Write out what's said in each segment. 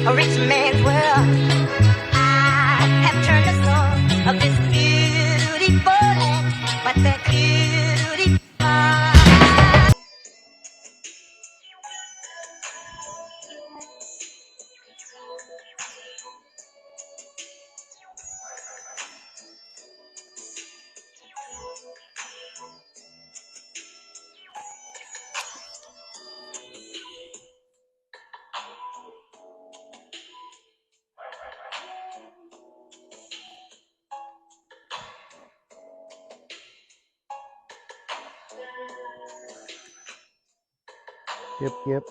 a rich man's world. I have turned the soul of this beautiful land, but that beauty. Yep.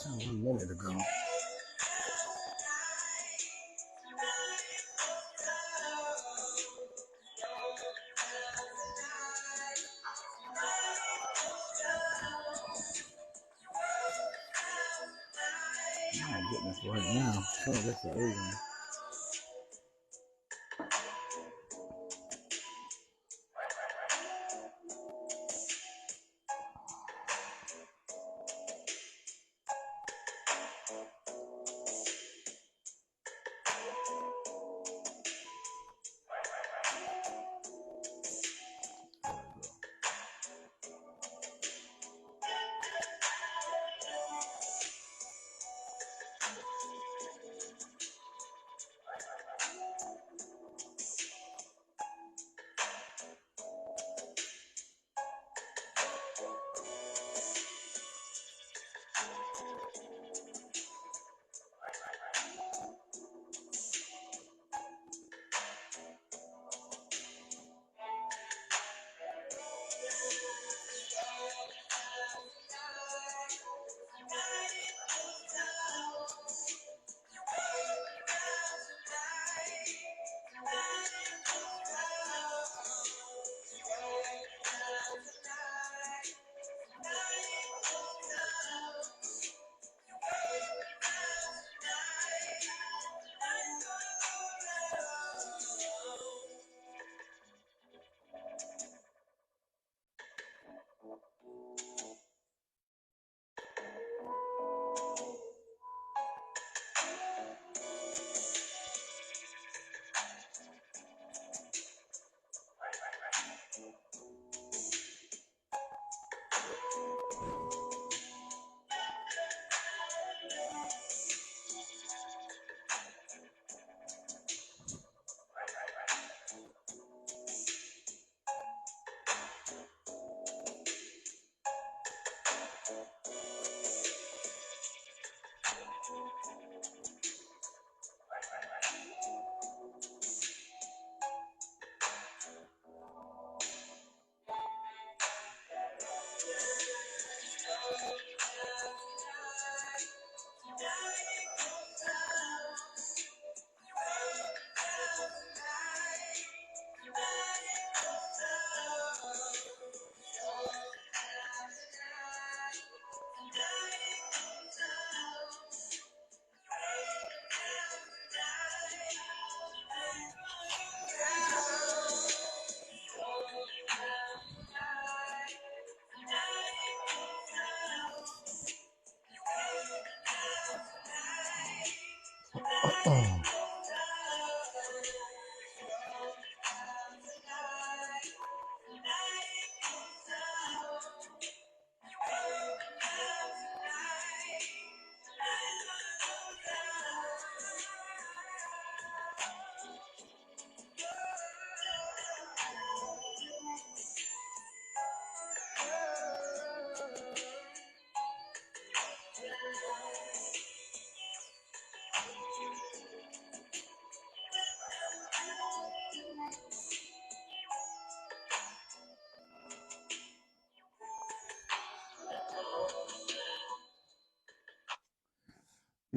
Just a minute ago. I'm not getting this right now. Oh, that's the old one.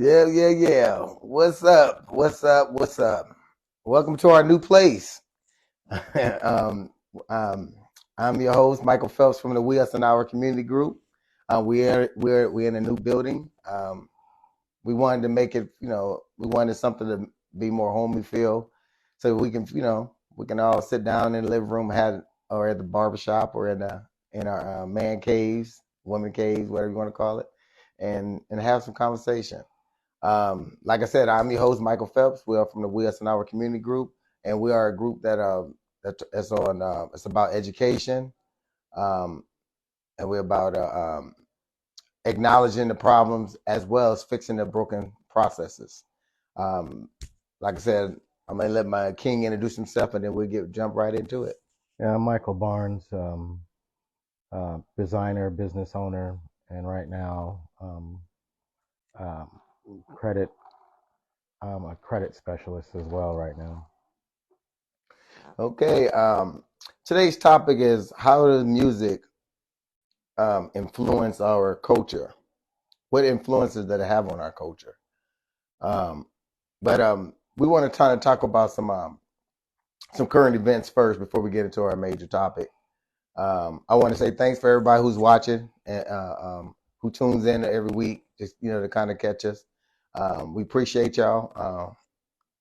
Yeah. What's up? Welcome to our new place. um, um, I'm your host, Michael Phelps from the We Us and Our Community Group. We're in a new building. We wanted to make it, we wanted something to be more homey feel, so we can, we can all sit down in the living room, or at the barbershop, or in our man caves, woman caves, whatever you want to call it, and have some conversation. Like I said, I'm your host, Michael Phelps. We are from the We Us and Our Community Group, and we are a group that's on. It's about education, um, and we're about acknowledging the problems as well as fixing the broken processes. Um, like I said, I'm gonna let my king introduce himself, and then jump right into it. Yeah, I'm Michael Barnes, designer, business owner, and right now, um, credit. I'm a credit specialist as well right now. Okay. Today's topic is how does music influence our culture? What influences that it have on our culture? Um, but we want to try to talk about some current events first before we get into our major topic. I want to say thanks for everybody who's watching and who tunes in every week, just to kind of catch us. We appreciate y'all.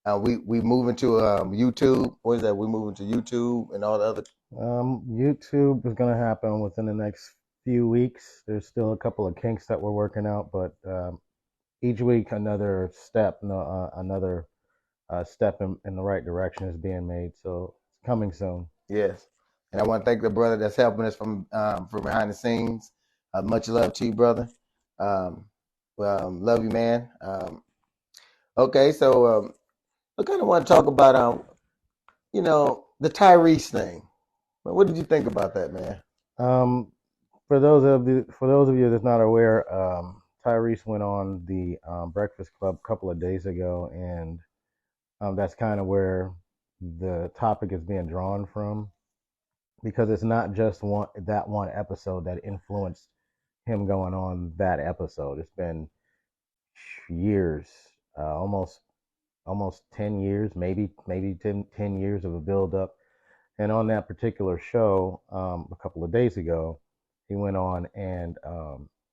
We moving to YouTube. What is that? We moving to YouTube and all the other. YouTube is going to happen within the next few weeks. There's still a couple of kinks that we're working out, but each week another step, another step in the right direction is being made. So it's coming soon. Yes, and I want to thank the brother that's helping us from behind the scenes. Much love to you, brother. Love you, man. Okay, so I kind of want to talk about the Tyrese thing. What did you think about that, man? For those of you that's not aware, Tyrese went on the Breakfast Club a couple of days ago, and that's kind of where the topic is being drawn from, because it's not just one episode that influenced him going on that episode. It's been years, almost 10 years, maybe 10 years of a build up. And on that particular show, a couple of days ago, he went on and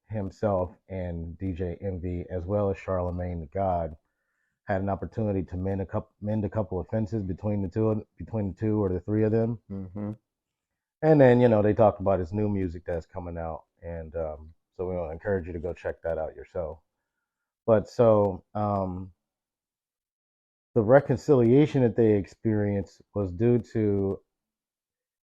himself and DJ Envy, as well as Charlemagne the God, had an opportunity to mend a couple of fences between the two or the three of them. Mm-hmm. And then they talked about his new music that's coming out, and so we want to encourage you to go check that out yourself. But so the reconciliation that they experienced was due to,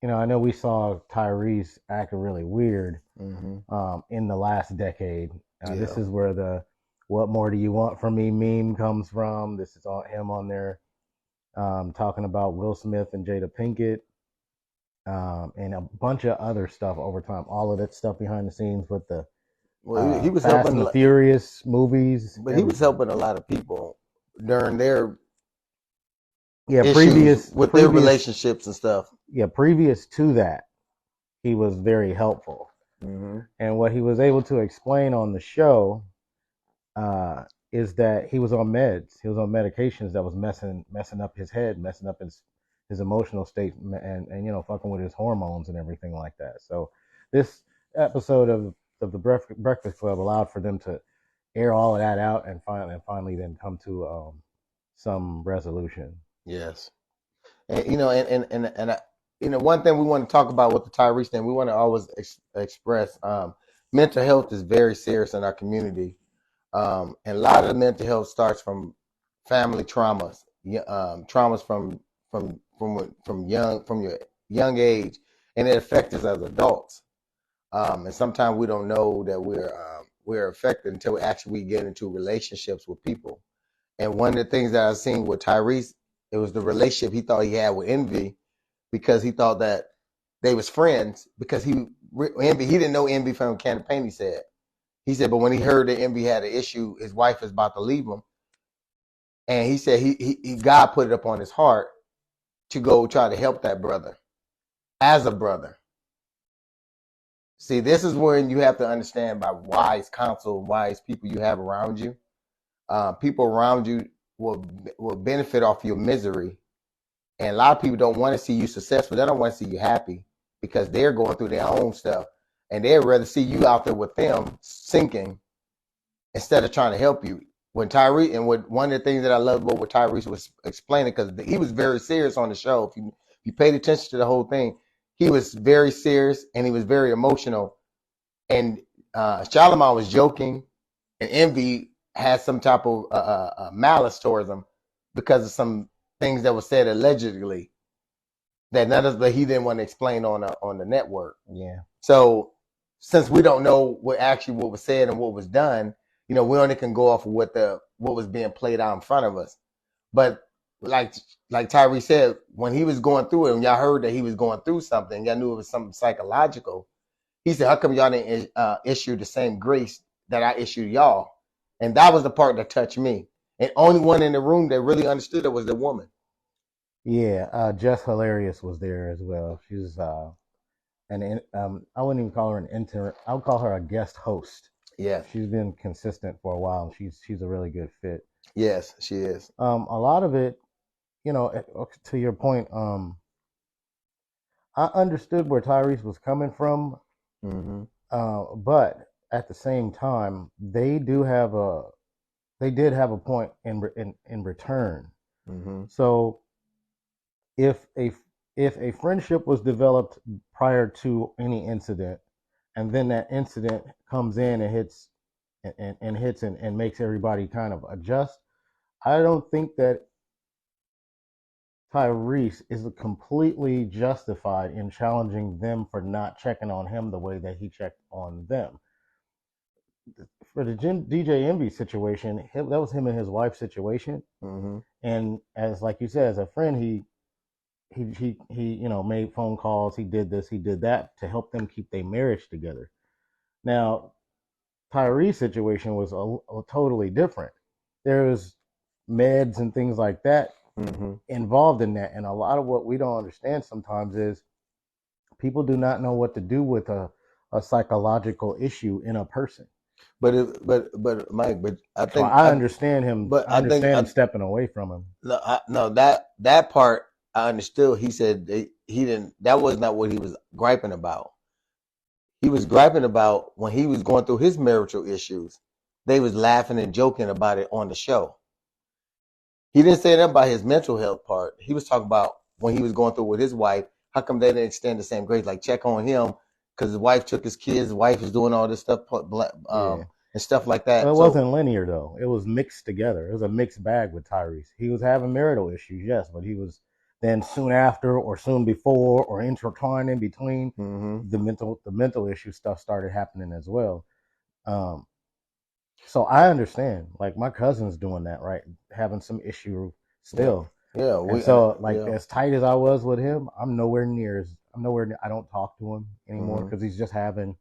I know we saw Tyrese acting really weird in the last decade. This is where the "What more do you want from me" meme comes from. This is him on there talking about Will Smith and Jada Pinkett, and a bunch of other stuff over time. All of that stuff behind the scenes with the he was Fast helping and the Furious movies. But he was helping a lot of people during their previous their relationships and stuff. Yeah, previous to that, he was very helpful. Mm-hmm. And what he was able to explain on the show is that he was on meds. He was on medications that was messing up his head, messing up his emotional state, and fucking with his hormones and everything like that. So this episode of the Breakfast Club allowed for them to air all of that out and finally then come to some resolution. Yes, and one thing we want to talk about with the Tyrese thing, we want to always express mental health is very serious in our community, and a lot of the mental health starts from family traumas, traumas from your young age, and it affects us as adults. And sometimes we don't know that we're affected until we get into relationships with people. And one of the things that I've seen with Tyrese, it was the relationship he thought he had with Envy, because he thought that they was friends, because he didn't know Envy from campaign. He said, but when he heard that Envy had an issue, his wife is about to leave him, and he said he God put it upon his heart to go try to help that brother as a brother. See, this is when you have to understand by wise counsel, wise people you have around you. people around you will benefit off your misery. And a lot of people don't want to see you successful. They don't want to see you happy because they're going through their own stuff. And they'd rather see you out there with them sinking instead of trying to help you. When Tyrese, and one of the things that I love about what Tyrese was explaining, because he was very serious on the show. If you paid attention to the whole thing, he was very serious and he was very emotional. And Shalimar was joking, and Envy had some type of malice towards him because of some things that were said allegedly but he didn't want to explain on the network. Yeah. So since we don't know what was said and what was done, we only can go off of what was being played out in front of us. But like Tyree said, when he was going through it, and y'all heard that he was going through something, y'all knew it was something psychological. He said, "How come y'all didn't issue the same grace that I issued y'all?" And that was the part that touched me. And only one in the room that really understood it was the woman. Yeah, Jess Hilarious was there as well. She's I wouldn't even call her an intern. I would call her a guest host. Yeah, she's been consistent for a while, and she's a really good fit. Yes, she is. A lot of it, to your point, I understood where Tyrese was coming from, but at the same time, they did have a point in return. So if a friendship was developed prior to any incident, and then that incident comes in and hits and makes everybody kind of adjust, I don't think that Tyrese is completely justified in challenging them for not checking on him the way that he checked on them. For the DJ Envy situation, that was him and his wife situation. And as like you said, as a friend, he made phone calls. He did this, he did that to help them keep their marriage together. Now, Tyrese's situation was a totally different. There's meds and things like that involved in that, and a lot of what we don't understand sometimes is people do not know what to do with a psychological issue in a person. But Mike, I think I understand him. But I understand him stepping away from him. No, that part I understood. He said he didn't. That was not what he was griping about. He was griping about when he was going through his marital issues. They was laughing and joking about it on the show. He didn't say that about his mental health part. He was talking about when he was going through with his wife. How come they didn't extend the same grace? Like check on him because his wife took his kids. His wife is doing all this stuff, and stuff like that. Well, it wasn't linear though. It was mixed together. It was a mixed bag with Tyrese. He was having marital issues, yes, but he was then soon after or soon before or intertwined in between the mental issue stuff started happening as well. So I understand. Like my cousin's doing that, right? Having some issue still. Yeah. As tight as I was with him, I'm nowhere near. I don't talk to him anymore because he's just having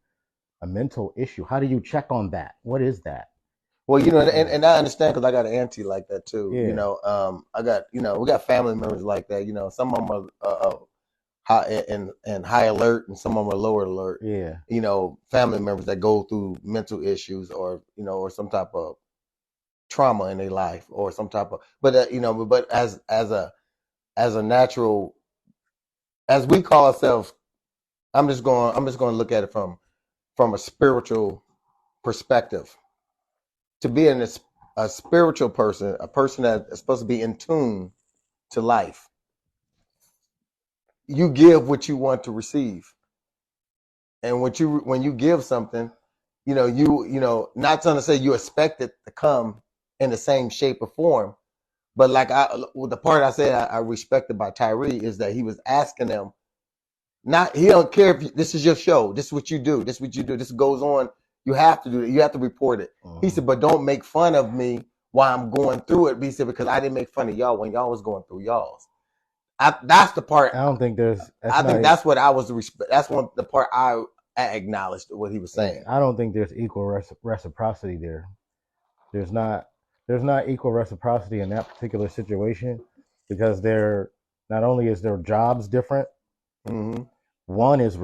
a mental issue. How do you check on that? What is that? Well, and I understand because I got an auntie like that too. Yeah. I got, we got family members like that. Some of them are high and high alert, and some of them are lower alert. Yeah. Family members that go through mental issues or or some type of trauma in their life or some type of, but as a natural, as we call ourselves, I'm just going to look at it from a spiritual perspective. To be a spiritual person, a person that is supposed to be in tune to life, you give what you want to receive. And when you give something, not trying to say you expect it to come in the same shape or form, but like the part I said I respected by Tyree is that he was asking them, he don't care if this is your show, this is what you do, this goes on. You have to do it. You have to report it. He said, but don't make fun of me while I'm going through it. He said, because I didn't make fun of y'all when y'all was going through y'all's. That's the part. I don't think there's. I think that's what I was that's the part I acknowledged what he was saying. I don't think there's equal reciprocity there. There's not equal reciprocity in that particular situation because not only is their jobs different. One is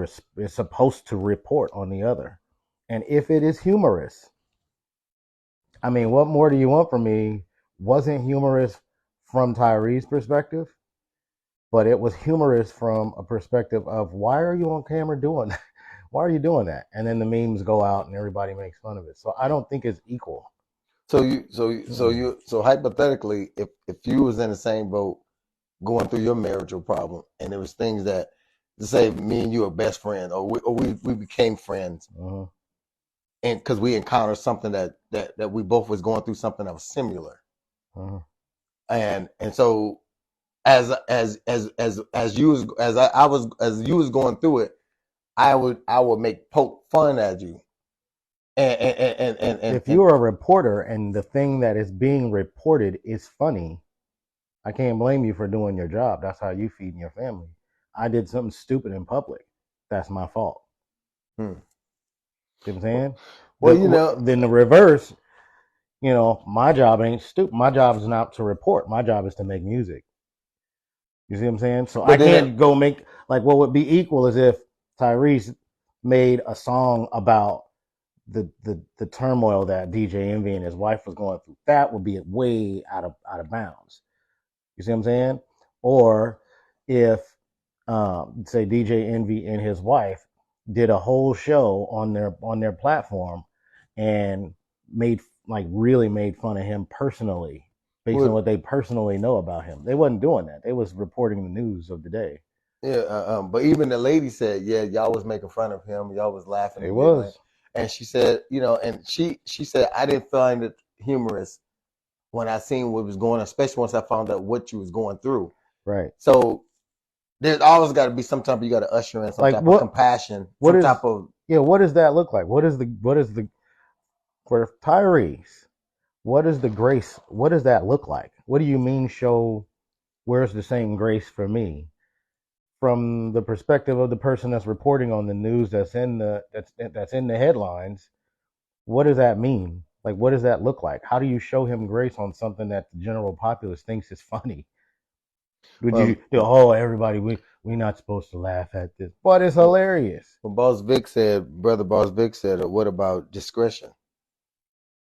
supposed to report on the other. And if it is humorous, I mean, what more do you want from me? Wasn't humorous from Tyree's perspective, but it was humorous from a perspective of why are you on camera doing that? Why are you doing that? And then the memes go out and everybody makes fun of it. So I don't think it's equal. So hypothetically, if you was in the same boat going through your marital problem, and there was things that, to say, me and you are best friends, or we became friends, and because we encountered something that we both was going through something that was similar, and so as you was as you was going through it, I would make poke fun at you, and if you're a reporter and the thing that is being reported is funny, I can't blame you for doing your job. That's how you feed your family. I did something stupid in public. That's my fault. See what I'm saying? Well, then the reverse, my job ain't stupid. My job is not to report. My job is to make music. You see what I'm saying? So I can't go make, like, what would be equal is if Tyrese made a song about the turmoil that DJ Envy and his wife was going through. That would be way out of bounds. You see what I'm saying? Or if say DJ Envy and his wife did a whole show on their platform and really made fun of him personally based on what they personally know about him. They wasn't doing that. They was reporting the news of the day. Yeah, but even the lady said, yeah, y'all was making fun of him. Y'all was laughing. It was. And she said, and she said, I didn't find it humorous when I seen what was going on, especially once I found out what you was going through. Right. So there's always got to be some type of, you got to usher in some type of compassion. What does that look like? What is the for Tyrese? What is the grace? What does that look like? What do you mean show where's the same grace for me? From the perspective of the person that's reporting on the news that's in the headlines, what does that mean? Like, what does that look like? How do you show him grace on something that the general populace thinks is funny? Would you everybody, we're not supposed to laugh at this, but it's hilarious. Well, Brother Boss Vic said, what about discretion?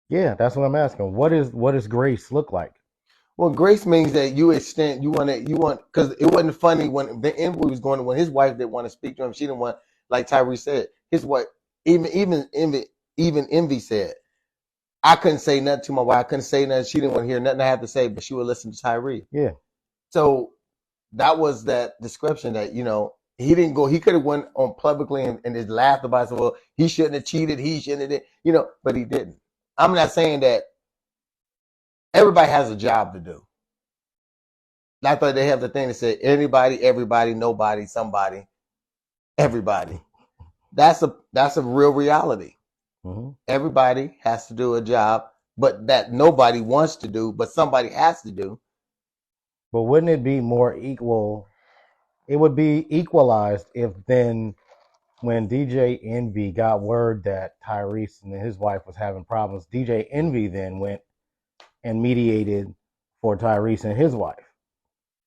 Yeah, that's what I'm asking. What does grace look like? Well, grace means that you want, because it wasn't funny when the envy was going, when his wife didn't want to speak to him. She didn't want, like Tyree said, his wife, even Envy said, I couldn't say nothing to my wife. I couldn't say nothing. She didn't want to hear nothing I had to say, but she would listen to Tyree. Yeah. So that was that description that, he didn't go, he could have went on publicly and just laughed about it. So, well, he shouldn't have cheated. He shouldn't have, but he didn't. I'm not saying that everybody has a job to do. I thought they have the thing that said anybody, everybody, nobody, somebody, everybody. That's a real reality. Mm-hmm. Everybody has to do a job, but that nobody wants to do, but somebody has to do. But wouldn't it be more equal? It would be equalized if then when DJ Envy got word that Tyrese and his wife was having problems, DJ Envy then went and mediated for Tyrese and his wife.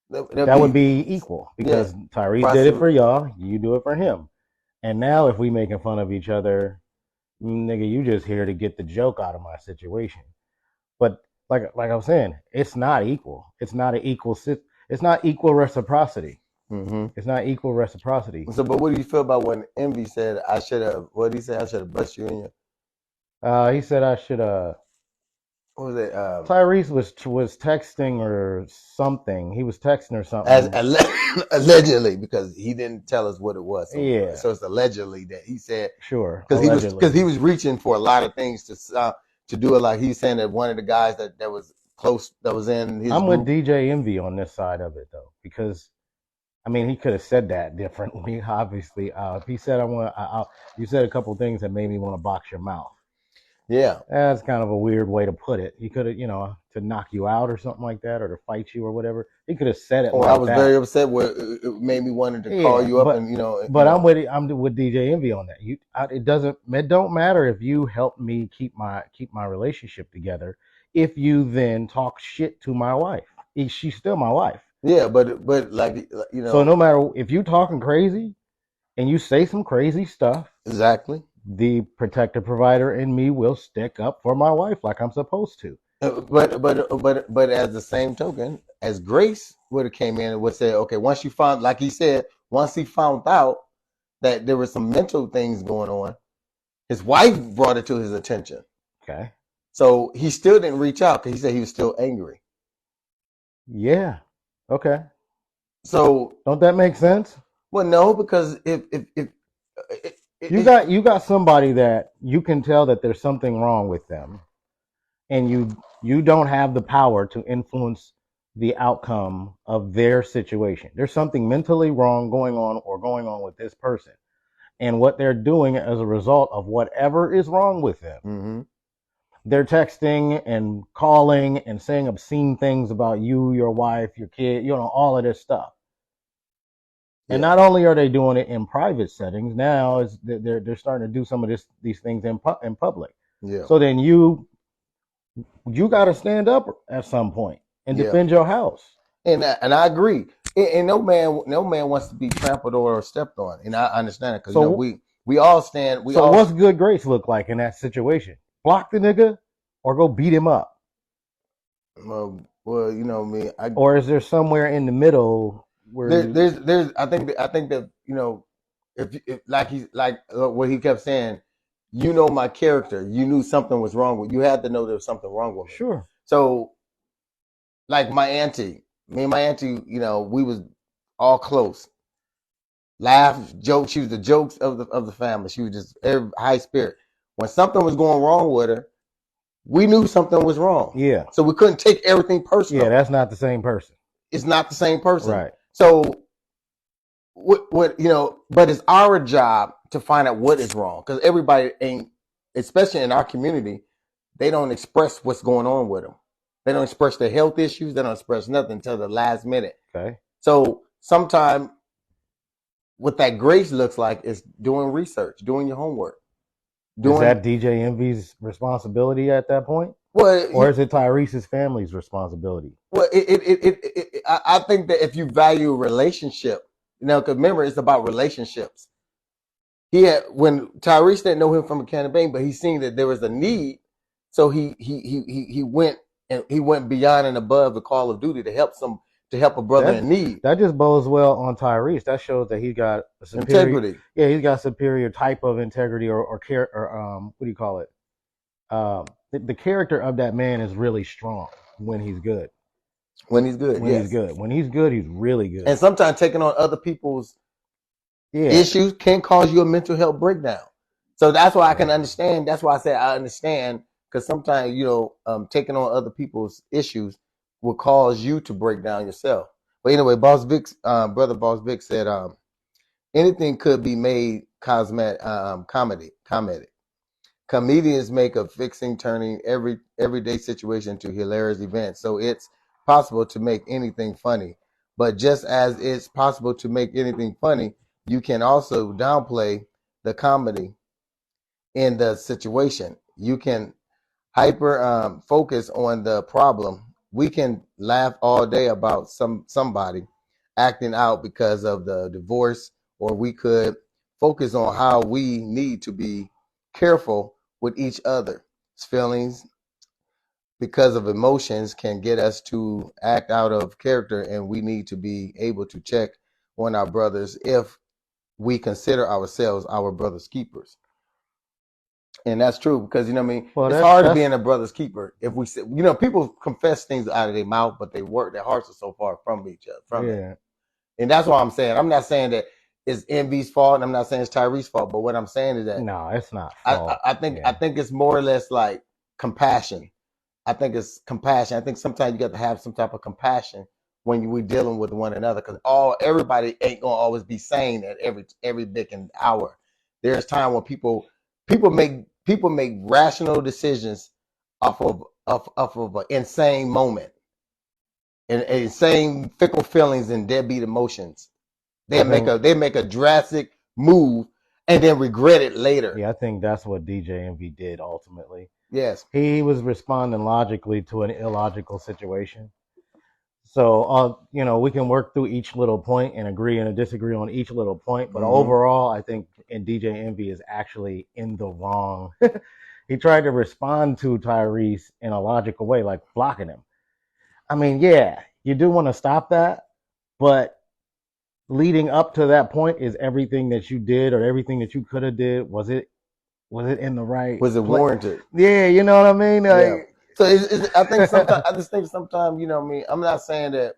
That would be equal because Tyrese did it for y'all, you do it for him. And now if we making fun of each other, nigga, you just here to get the joke out of my situation. But like I was saying, it's not equal. It's not equal reciprocity. Mm-hmm. It's not equal reciprocity. So, but what do you feel about when Envy said, what did he say? I should have bust you in your. He said I should have. What was it? Tyrese was texting or something. He was texting or something. Allegedly, because he didn't tell us what it was. So, yeah. So it's allegedly that he said. Sure. Because he was reaching for a lot of things to do it. Like he's saying that one of the guys that was close, that was in his. I'm group. With DJ Envy on this side of it though, because I mean he could have said that differently. Obviously, if he said you said a couple of things that made me want to box your mouth. Yeah, that's kind of a weird way to put it. He could have, to knock you out or something like that, or to fight you or whatever. He could have said it. I was very upset where it made me wanted to call you up and But I'm with DJ Envy on that. It don't matter if you help me keep my relationship together. If you then talk shit to my wife, she's still my wife. Yeah, but So no matter if you talking crazy and you say some crazy stuff, exactly, the protector provider in me will stick up for my wife like I'm supposed to. But as the same token, as Grace would have came in and would say, okay, once you found, like he said, once he found out that there were some mental things going on, his wife brought it to his attention. Okay. So he still didn't reach out because he said he was still angry. Yeah. Okay. So don't that make sense? Well, no, because if you got somebody that you can tell that there's something wrong with them, and you don't have the power to influence the outcome of their situation. There's something mentally wrong going on with this person, and what they're doing as a result of whatever is wrong with them. Mm-hmm. They're texting and calling and saying obscene things about you, your wife, your kid, all of this stuff. Yeah. And not only are they doing it in private settings, now they're starting to do some of these things in public. Yeah. So then you got to stand up at some point and defend your house. And I agree. And no man wants to be trampled or stepped on. And I understand it because we all stand. What's good grace look like in that situation? Block the nigga or go beat him up? Well, me. Or is there somewhere in the middle where there's I think that if like what he kept saying, my character, you knew something was wrong with you had to know there was something wrong with me. Sure. So like my auntie, me and my auntie, we was all close. Laugh, joke. She was the jokes of the family. She was just high spirit. When something was going wrong with her, we knew something was wrong. Yeah. So we couldn't take everything personal. Yeah, that's not the same person. It's not the same person. Right. So but it's our job to find out what is wrong, because everybody ain't, especially in our community, they don't express what's going on with them. They don't express their health issues. They don't express nothing until the last minute. Okay. So sometimes what that grace looks like is doing research, doing your homework. Is that DJ Envy's responsibility at that point? Well, or is it Tyrese's family's responsibility? Well, I think that if you value a relationship, because remember, it's about relationships. When Tyrese didn't know him from a can of paint, but he seen that there was a need, so he went beyond and above the call of duty to help a brother in need. That just bodes well on Tyrese. That shows that he got a superior integrity. Yeah, he's got superior type of integrity or what do you call it? The character of that man is really strong when he's good. When he's good, When he's good. When he's good, he's really good. And sometimes taking on other people's issues can cause you a mental health breakdown. So that's why I can understand. That's why I say I understand, because sometimes, taking on other people's issues will cause you to break down yourself. But anyway, brother Boss Vic said, anything could be made comedy. Comedians make a fixing, turning everyday situation to hilarious events. So it's possible to make anything funny. But just as it's possible to make anything funny, you can also downplay the comedy in the situation. You can hyper focus on the problem. We can laugh all day about somebody acting out because of the divorce, or we could focus on how we need to be careful with each other's feelings, because of emotions can get us to act out of character, and we need to be able to check on our brothers if we consider ourselves our brother's keepers. And that's true, because it's hard being a brother's keeper. If we say, people confess things out of their mouth, but their hearts are so far from each other. It. And that's what I'm saying. I'm not saying that it's Envy's fault, and I'm not saying it's Tyrese's fault. But what I'm saying is that no, it's not. I think it's more or less like compassion. I think it's compassion. I think sometimes you got to have some type of compassion when we're dealing with one another, because everybody ain't gonna always be sane at every dickin' hour. There's time when people make rational decisions off of an insane moment and insane fickle feelings and deadbeat emotions. They make a drastic move and then regret it later. Yeah, I think that's what DJ Envy did ultimately. Yes. He was responding logically to an illogical situation. So, we can work through each little point and agree and disagree on each little point. But overall, I think DJ Envy is actually in the wrong. He tried to respond to Tyrese in a logical way, like blocking him. I mean, yeah, you do want to stop that, but leading up to that point is everything that you did or everything that you could have did. Was it in the right? Was it warranted? Yeah, you know what I mean. Yeah. So I think sometimes I just think sometimes, you know what I mean. I'm not saying that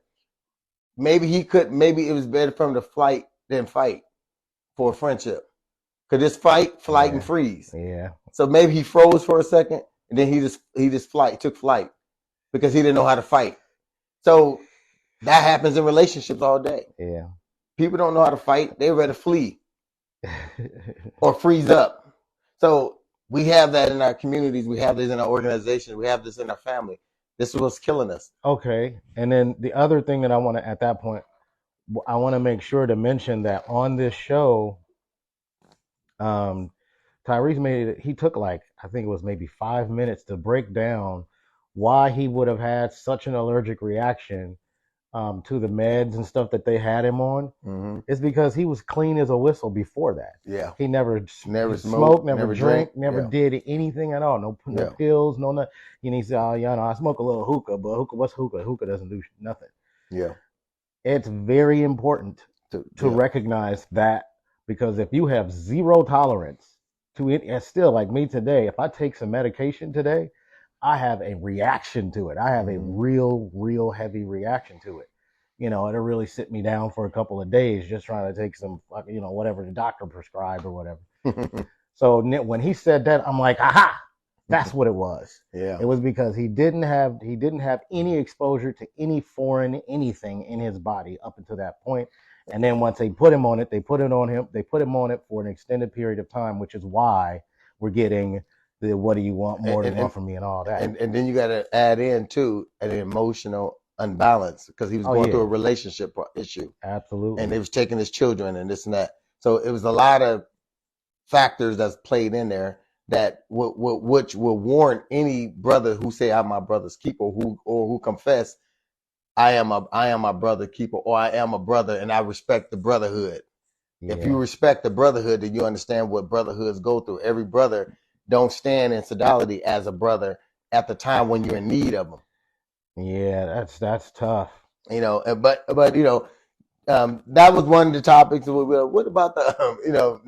maybe it was better for him to flight than fight for a friendship. Cause this fight, flight, and freeze. Yeah. So maybe he froze for a second, and then he just took flight because he didn't know how to fight. So that happens in relationships all day. Yeah. People don't know how to fight; they're ready to flee or freeze up. So we have that in our communities. We have this in our organizations. We have this in our family. This is what's killing us. Okay. And then the other thing that I want to, at that point, I want to make sure to mention that on this show, Tyrese he took I think it was maybe 5 minutes to break down why he would have had such an allergic reaction to the meds and stuff that they had him on. Mm-hmm. It's because he was clean as a whistle before that. Yeah. He never smoked, never drank, never did anything at all. No pills, no nothing. And he said, "Oh, yeah, no, I smoke a little hookah, but what's hookah? Hookah doesn't do nothing." Yeah. It's very important to recognize that, because if you have zero tolerance to it, and still like me today, if I take some medication today, I have a reaction to it. I have a real heavy reaction to it. It'll really sit me down for a couple of days just trying to take some, whatever the doctor prescribed or whatever. So when he said that, I'm like, aha, that's what it was. Yeah. It was because he didn't have any exposure to any foreign anything in his body up until that point. And then once they put him on it, they put him on it for an extended period of time, which is why we're getting the "what do you want more than want from me" and all that. And then you got to add in too an emotional unbalance, because he was going through a relationship issue. Absolutely. And they was taking his children and this and that. So it was a lot of factors that's played in there that which will warrant any brother who say I'm my brother's keeper, who confess I am my brother keeper, or I am a brother and I respect the brotherhood. Yeah. If you respect the brotherhood, then you understand what brotherhoods go through. Every brother don't stand in solidarity as a brother at the time when you're in need of them. Yeah, that's tough. But that was one of the topics. What about the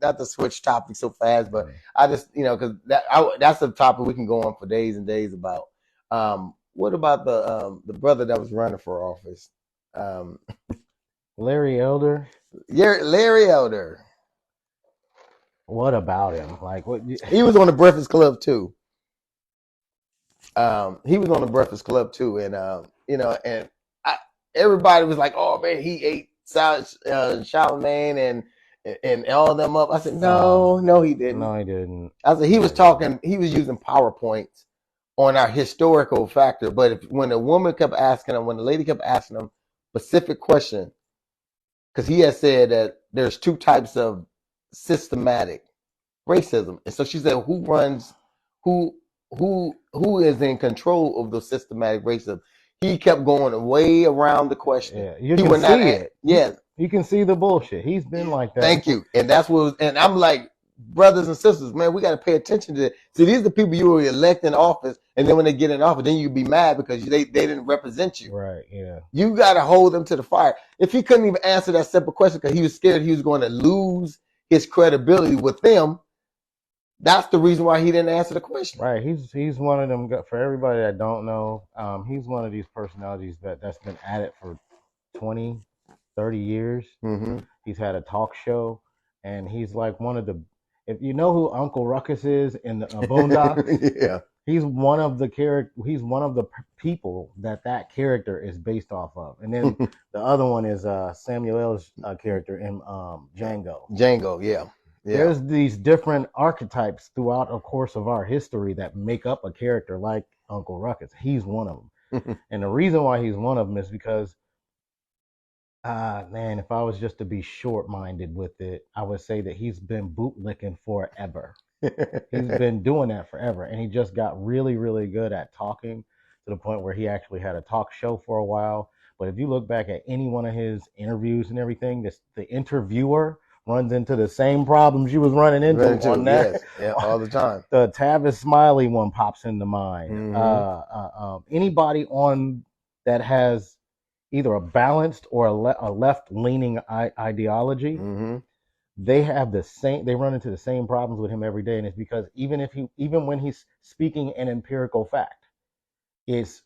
not to switch topics so fast, but I just because that's a topic we can go on for days and days about. What about the brother that was running for office? Larry Elder. Yeah, Larry Elder. What about him? Like what? He was on the Breakfast Club too. He was on the Breakfast Club too, and everybody was like, "Oh man, he ate Charlemagne and all of them up." I said, "No, he didn't. No, he didn't." I said he was talking. He was using PowerPoints on our historical factor. But when the lady kept asking him specific question, because he had said that there's two types of systematic racism, and so she said, who is in control of the systematic racism? He kept going way around the question. Yeah, you can see it. Yes, you can see the bullshit. He's been like that. Thank you, and that's what. And I'm like, brothers and sisters, man, we got to pay attention to it. See, these are the people you will elect in office, and then when they get in office, then you be mad because they didn't represent you. Right, yeah. You got to hold them to the fire. If he couldn't even answer that simple question because he was scared he was going to lose his credibility with them, that's the reason why he didn't answer the question. Right, he's one of them. For everybody that don't know, he's one of these personalities that's been at it for 20, 30 years. Mm-hmm. He's had a talk show, and he's like one of the. If you know who Uncle Ruckus is in the Boondocks, yeah, he's one of the He's one of the people that character is based off of, and then the other one is Samuel's character in Django. Django, yeah. There's these different archetypes throughout the course of our history that make up a character like Uncle Ruckus. He's one of them, and the reason why he's one of them is because. Man, if I was just to be short-minded with it, I would say that he's been bootlicking forever. He's been doing that forever, and he just got really, really good at talking the point where he actually had a talk show for a while. But if you look back at any one of his interviews and everything, the interviewer runs into the same problems you was running into on that. Yes, yeah, all the time. The Tavis Smiley one pops into mind. Anybody on that has either a balanced or a left-leaning ideology, they have the same. They run into the same problems with him every day, and it's because even when he's speaking an empirical fact, it's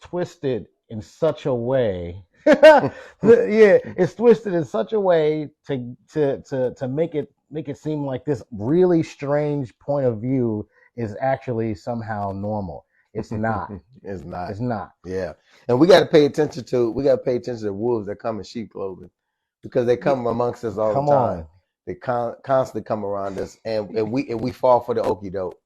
twisted in such a way. It's twisted in such a way to make it seem like this really strange point of view is actually somehow normal. It's not. It's not. It's not. Yeah, and we got to pay attention to the wolves that come in sheep clothing, because they come amongst us all the time. They constantly come around us, and we fall for the okie doke.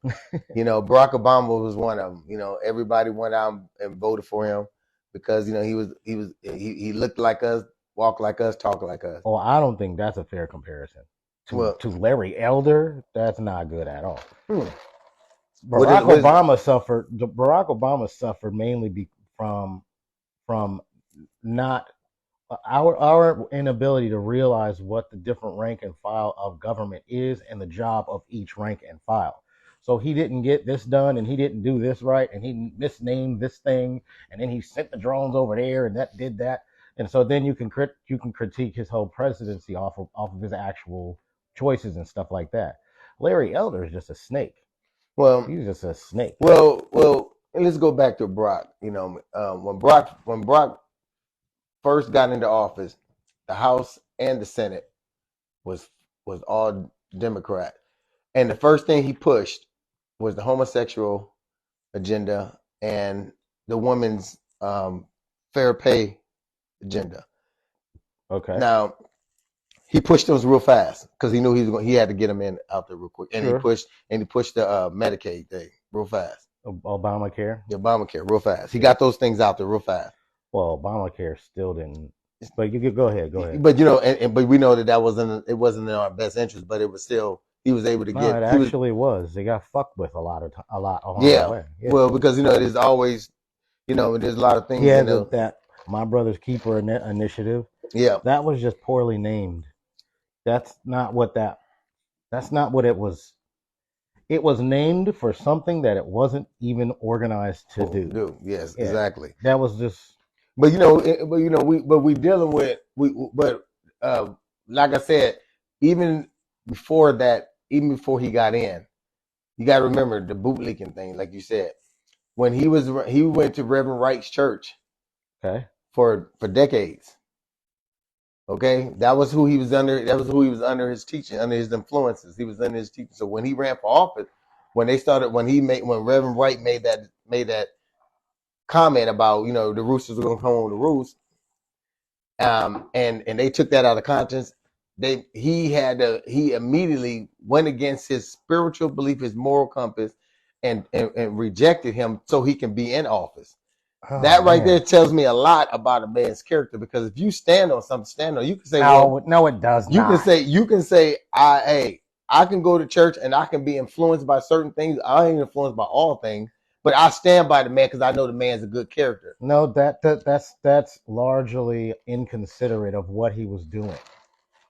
Barack Obama was one of them. Everybody went out and voted for him because he looked like us, walked like us, talked like us. Oh, I don't think that's a fair comparison to Larry Elder. That's not good at all. Barack Obama suffered mainly from not our inability to realize what the different rank and file of government is and the job of each rank and file. So he didn't get this done, and he didn't do this right, and he misnamed this thing, and then he sent the drones over there, and that did that. And so then you can critique his whole presidency off of his actual choices and stuff like that. Larry Elder is just a snake. Well, he's just a snake. Well, let's go back to Brock. When Brock first got into office, the House and the Senate was all Democrat, and the first thing he pushed was the homosexual agenda and the women's fair pay agenda. Okay. Now, he pushed those real fast because he knew he had to get them out there real quick, and he pushed the Medicaid thing real fast. Obamacare. The Obamacare real fast. He got those things out there real fast. Well, Obamacare still didn't. But you could go ahead. But but we know that wasn't in our best interest. But it was still, he was able to get. It actually was. They got fucked with a lot along the way. Yeah. Well, because there's always, there's a lot of things. Yeah, that My Brother's Keeper initiative. Yeah, that was just poorly named. That's not what it was. It was named for something that it wasn't even organized to do. Yes, yeah, exactly. That was just. But we dealing with like I said, even before he got in, you got to remember the bootlicking thing, like you said, when he went to Reverend Wright's church, okay, for decades. Okay, that was who he was under. That was who he was under his teaching, under his influences. He was under his teaching. So when he ran for office, when Reverend Wright made that comment about the roosters were gonna come on the roost, and they took that out of context. He immediately went against his spiritual belief, his moral compass, and rejected him so he can be in office. That right there tells me a lot about a man's character, because if you stand on something, you can say, no, it does not. You can say, I can go to church and I can be influenced by certain things. I ain't influenced by all things, but I stand by the man because I know the man's a good character. No, that's largely inconsiderate of what he was doing,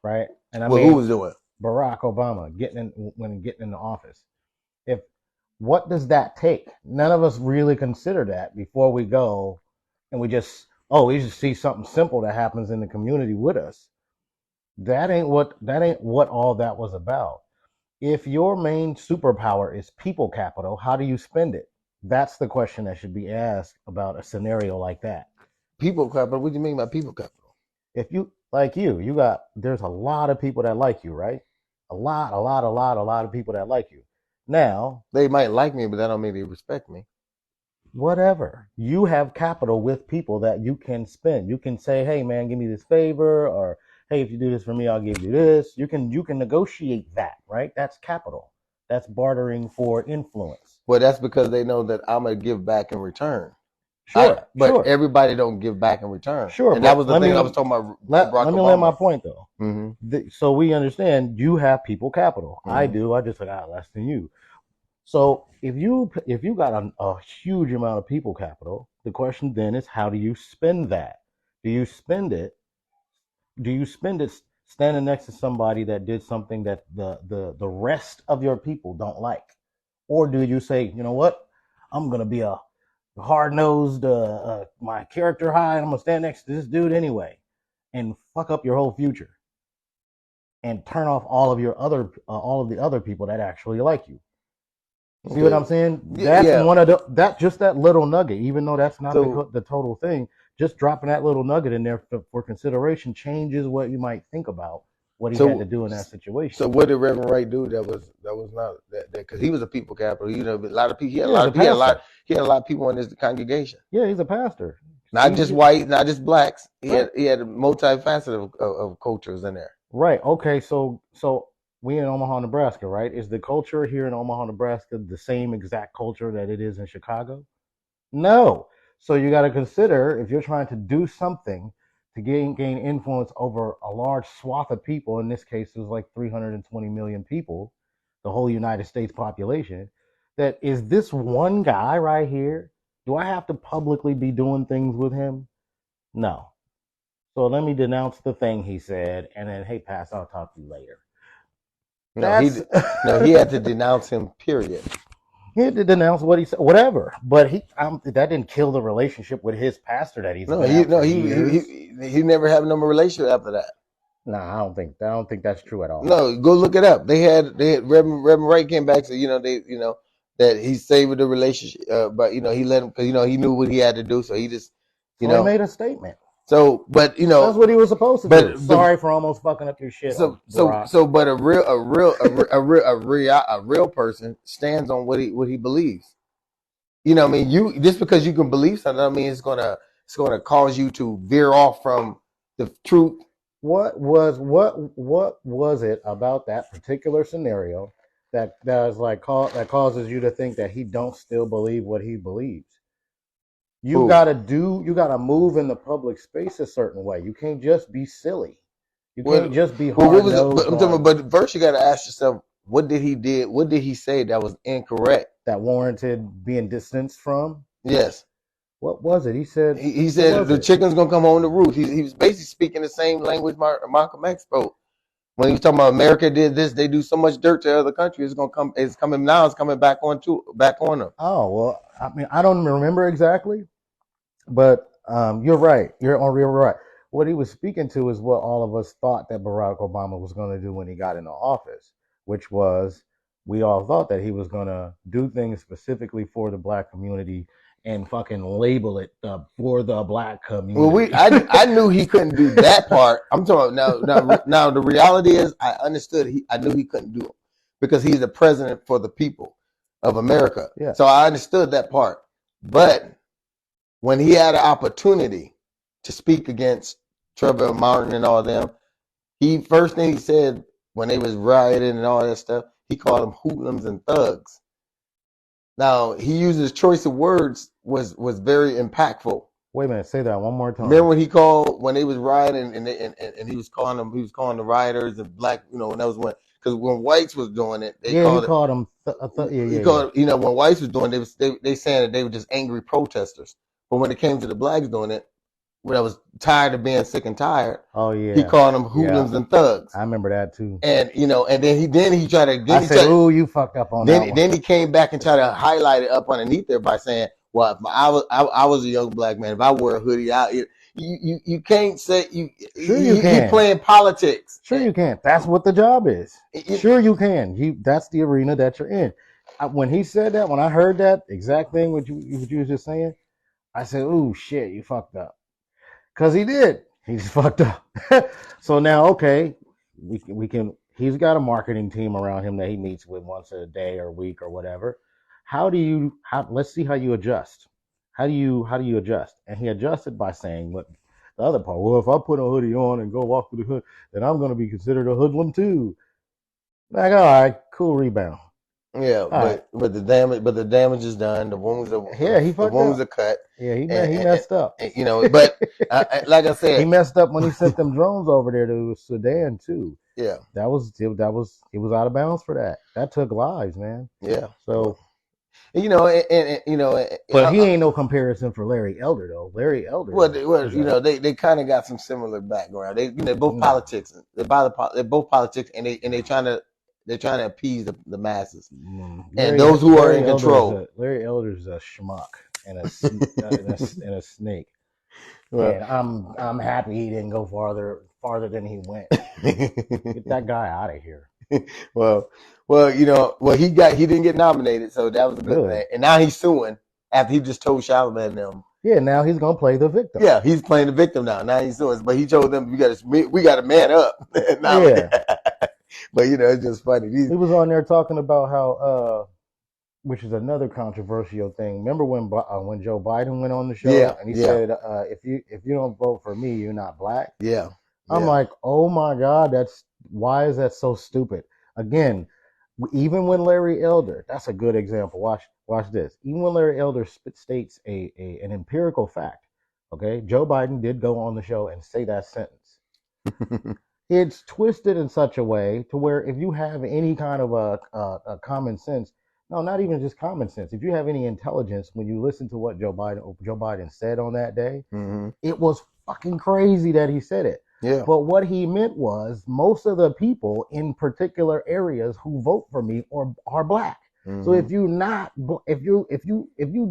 right? And who was doing? Barack Obama getting in the office. What does that take? None of us really consider that before we go, and we just see something simple that happens in the community with us. That ain't what all that was about. If your main superpower is people capital, how do you spend it? That's the question that should be asked about a scenario like that. People capital? What do you mean by people capital? If there's a lot of people that like you, right? A lot of people that like you. Now, they might like me, but that don't mean they respect me. Whatever. You have capital with people that you can spend. You can say, hey man, give me this favor, or hey, if you do this for me, I'll give you this. You can negotiate that, right? That's capital. That's bartering for influence. Well, that's because they know that I'm gonna give back in return. Sure. But everybody don't give back in return. Sure. And that was the thing I was talking about. Let me land my point though. Mm-hmm. So we understand you have people capital. Mm-hmm. I do. I just less than you. So if you got a huge amount of people capital, the question then is how do you spend that? Do you spend it? Do you spend it standing next to somebody that did something that the rest of your people don't like, or do you say, you know what, I'm gonna be a hard nosed, my character high, and I'm gonna stand next to this dude anyway, and fuck up your whole future, and turn off all of the other people that actually like you. See what I'm saying? That's one of that little nugget, even though that's not the total thing. Just dropping that little nugget in there for consideration changes what you might think about what he had to do in that situation. So what did Reverend Wright do that was not that because he was a people capital, you know, a lot of people he had a lot of people in his congregation. Yeah, he's a pastor. Not just white, not just blacks. He had a multifaceted of cultures in there. Right. Okay. So we in Omaha, Nebraska, right? Is the culture here in Omaha, Nebraska the same exact culture that it is in Chicago? No. So you got to consider if you're trying to do something to gain influence over a large swath of people, in this case it was like 320 million people, the whole United States population, that is this one guy right here, do I have to publicly be doing things with him? No. So let me denounce the thing he said, and then, hey, Pass, I'll talk to you later. He had to denounce him, period. He had to denounce what he said, whatever. But that didn't kill the relationship with his pastor that he's he never had no relationship after that. No, I don't think that's true at all. No, go look it up. They had Reverend Wright came back, so that he saved the relationship, but he let him because he knew what he had to do, so he just he made a statement. So, but that's what he was supposed to do. Sorry for almost fucking up your shit. But a real person stands on what he believes. I mean, just because you can believe something, I mean it's gonna cause you to veer off from the truth. What was it about that particular scenario that causes you to think that he don't still believe what he believes? You gotta move in the public space a certain way. You can't just be silly. You can't just be hard nosed. But first you gotta ask yourself, what did he say that was incorrect? That warranted being distanced from? Yes. What was it? He said the chicken's gonna come home the roof. He was basically speaking the same language Malcolm X spoke. When he was talking about America did this, they do so much dirt to other countries. It's coming back on them. Oh well, I mean, I don't remember exactly. But you're right. You're right. What he was speaking to is what all of us thought that Barack Obama was going to do when he got into office, which was we all thought that he was going to do things specifically for the black community and fucking label it for the black community. Well, I knew he couldn't do that part. I'm talking about now. The reality is, I understood. I knew he couldn't do it because he's the president for the people of America. Yeah. So I understood that part, but when he had an opportunity to speak against Trevor Martin and all of them, first thing he said when they was rioting and all that stuff, he called them hoodlums and thugs. Now he used his choice of words was very impactful. Wait a minute, say that one more time. Remember when they was rioting and he was calling the rioters and black, when that was because when whites was doing it, he called them. When whites was doing it, they saying that they were just angry protesters. But when it came to the blacks doing it, when I was tired of being sick and tired, he called them hoodlums and thugs. I remember that too. And and then he tried to. I said, "Ooh, you fucked up on that." Then he came back and tried to highlight it up underneath there by saying, "Well, if I was a young black man. If I wore a hoodie, you can't say you. Sure, you can. You're playing politics. Sure, you can. That's what the job is. Sure, you can. That's the arena that you're in. When he said that, when I heard that exact thing, what you was just saying. I said, "Ooh, shit, you fucked up," because he did. He just fucked up. So now, okay, we can. He's got a marketing team around him that he meets with once a day or week or whatever. Let's see how you adjust. How do you adjust? And he adjusted by saying what the other part. Well, if I put a hoodie on and go walk through the hood, then I'm going to be considered a hoodlum too. Like, all right, cool rebound. Yeah, but the damage is done. The wounds are cut. Yeah, he messed up. But like I said, he messed up when he sent them drones over there to Sudan too. Yeah. That was he was out of bounds for that. That took lives, man. Yeah. So, you know, and you know, but he ain't no comparison for Larry Elder though. Larry Elder. you know, they kind of got some similar background. They, you know, both politics. They're both politics, and they're trying to appease the masses and those who are in control. Larry Elder's a schmuck and a snake. Well, and I'm happy he didn't go farther than he went. Get that guy out of here. well, you know, he didn't get nominated, so that was a good thing. And now he's suing after he just told Charlamagne and them. Yeah, now he's gonna play the victim. Yeah, he's playing the victim now. Now he's suing, but he told them we got to man up. Yeah. But you know, it's just funny. He was on there talking about how, which is another controversial thing. Remember when Joe Biden went on the show and he said, if you don't vote for me, you're not black. Yeah. I'm like, oh my God, why is that so stupid? Again, even when Larry Elder, that's a good example. Watch this. Even when Larry Elder states an empirical fact, okay, Joe Biden did go on the show and say that sentence. It's twisted in such a way to where if you have any kind of a common sense, no, not even just common sense. If you have any intelligence, when you listen to what Joe Biden said on that day, it was fucking crazy that he said it. Yeah. But what he meant was most of the people in particular areas who vote for me are black. So if you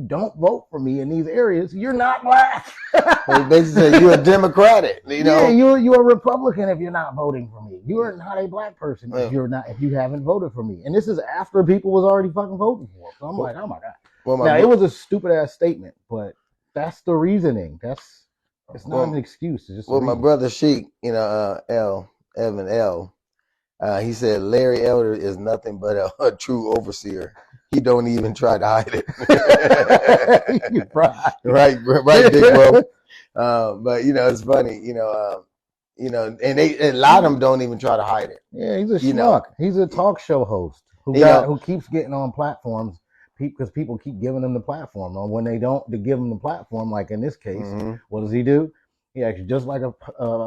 don't vote for me in these areas, you're not black. Well, basically, say you're a Democratic. You know, yeah, you're a Republican if you're not voting for me. You are not a black person if you haven't voted for me. And this is after people was already fucking voting for it. So I'm like, oh my God. Well, it was a stupid ass statement, but that's the reasoning. It's not an excuse. It's just my brother Sheik, you know, Evan L. He said Larry Elder is nothing but a true overseer. He don't even try to hide it. right, big bro. But you know, it's funny, you know, and a lot of them don't even try to hide it. Yeah, he's a schmuck. He's a talk show host who keeps getting on platforms because people keep giving him the platform. And when they don't give him the platform, like in this case, what does he do? He acts just like a